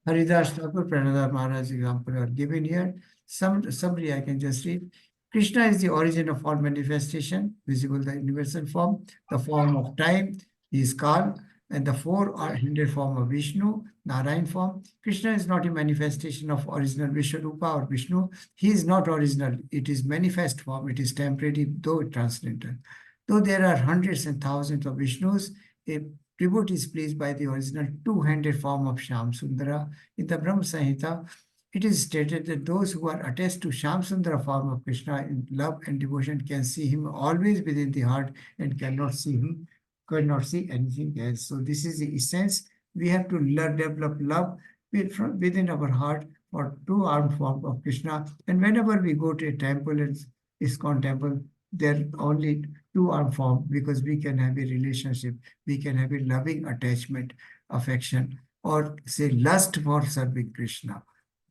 Haridas Thakur, Pranada Maharaj example are given here. Some summary I can just read. Krishna is the origin of all manifestation, visible the universal form, the form of time, he is Kal, and the four-handed form of Vishnu, Narayan form. Krishna is not a manifestation of original Vishwarupa or Vishnu. He is not original. It is manifest form. It is temporary, though transcendental. Though there are hundreds and thousands of Vishnus, a devotee is pleased by the original two-handed form of Shyam Sundara. In the Brahma Samhita, it is stated that those who are attached to Shyam Sundara form of Krishna in love and devotion can see him always within the heart and cannot see anything else. So this is the essence. We have to develop love within our heart for two-armed form of Krishna. And whenever we go to a temple, ISKCON temple, they're only two-armed form because we can have a relationship, we can have a loving attachment, affection, or say lust for serving Krishna.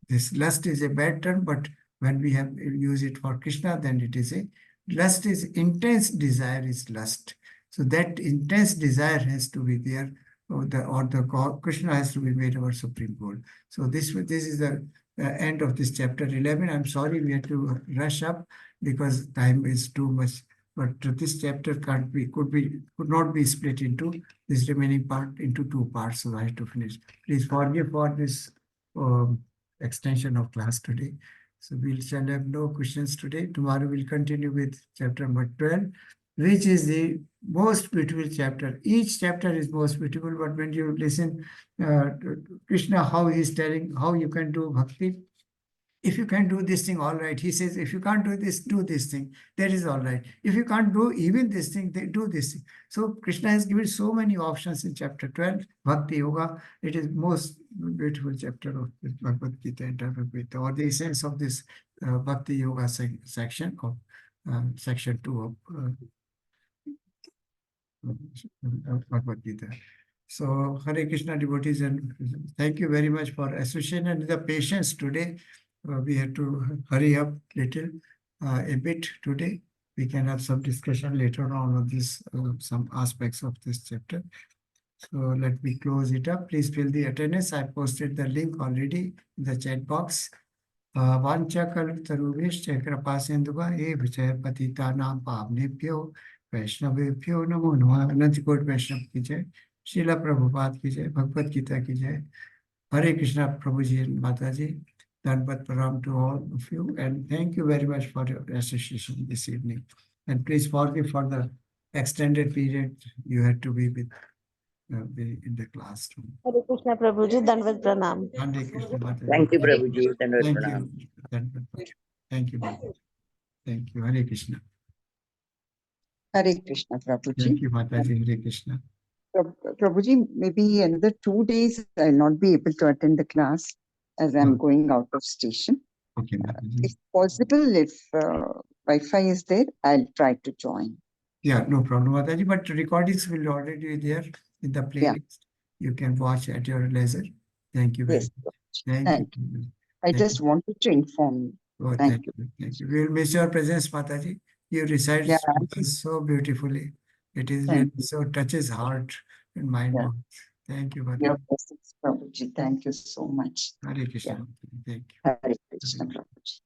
This lust is a bad term, but when we have use it for Krishna, then it is a lust is intense desire is lust. So that intense desire has to be there, or the Krishna has to be made our supreme goal. So this is the end of this chapter 11. I'm sorry we had to rush up because time is too much. But this chapter could not be split into this remaining part into two parts. So I have to finish. Please forgive for this extension of class today. So we shall have no questions today. Tomorrow we'll continue with chapter number 12, which is the most beautiful chapter. Each chapter is most beautiful, but when you listen to Krishna, how he's telling how you can do bhakti. If you can do this thing, all right. He says, if you can't do this thing. That is all right. If you can't do even this thing, then do this thing. So Krishna has given so many options in chapter 12, Bhakti Yoga. It is most beautiful chapter of the Bhagavad Gita and Bhagavad Gita, or the essence of this Bhakti Yoga section of section 2 of Bhagavad Gita. So Hare Krishna devotees, and thank you very much for association and the patience today. We had to hurry up little a bit today. We can have some discussion later on this some aspects of this chapter. So let me close it up. Please fill the attendance. I posted the link already in the chat box. Vancha kalpatarubhishcha krapasindhuva evcha patitanam pavnebhyo वैष्णवेभ्यो नमो नमः। अनंत कोटि वैष्णव की जय, श्रीला प्रभुपाद की जय, भगवत गीता की जय। हरे कृष्णा प्रभु जी and माता जी, Dhanvat Pranam to all of you, and thank you very much for your association this evening. And please forgive for the extended period you had to be with in the classroom. Hare Krishna Prabhuji, Dandavat Pranam. Hare Krishna Mata. Thank you, Prabhuji. Thank Pranam. you. Thank you. Thank you. Hare Krishna. Hare Krishna, Prabhuji. Thank you, Mataji. Hare Krishna. Prabhuji, maybe another 2 days I'll not be able to attend the class as I'm going out of station. Okay, Mataji. If possible, if Wi-Fi is there, I'll try to join. Yeah, no problem, Mataji. But recordings will already be there in the playlist. Yeah. You can watch at your leisure. Thank you very Yes, much. Prabhuji. Thank you. I Thank just wanted to inform you. Oh, Thank you. Thank you. We will miss your presence, Mataji. You recite Yeah. so beautifully. It is Thank really so touches heart and mind. Yeah. both. Thank you, Your Mataji. blessings, Prabhuji. Thank you so much. Hare Krishna. Thank you. Hare Krishna, Prabhuji.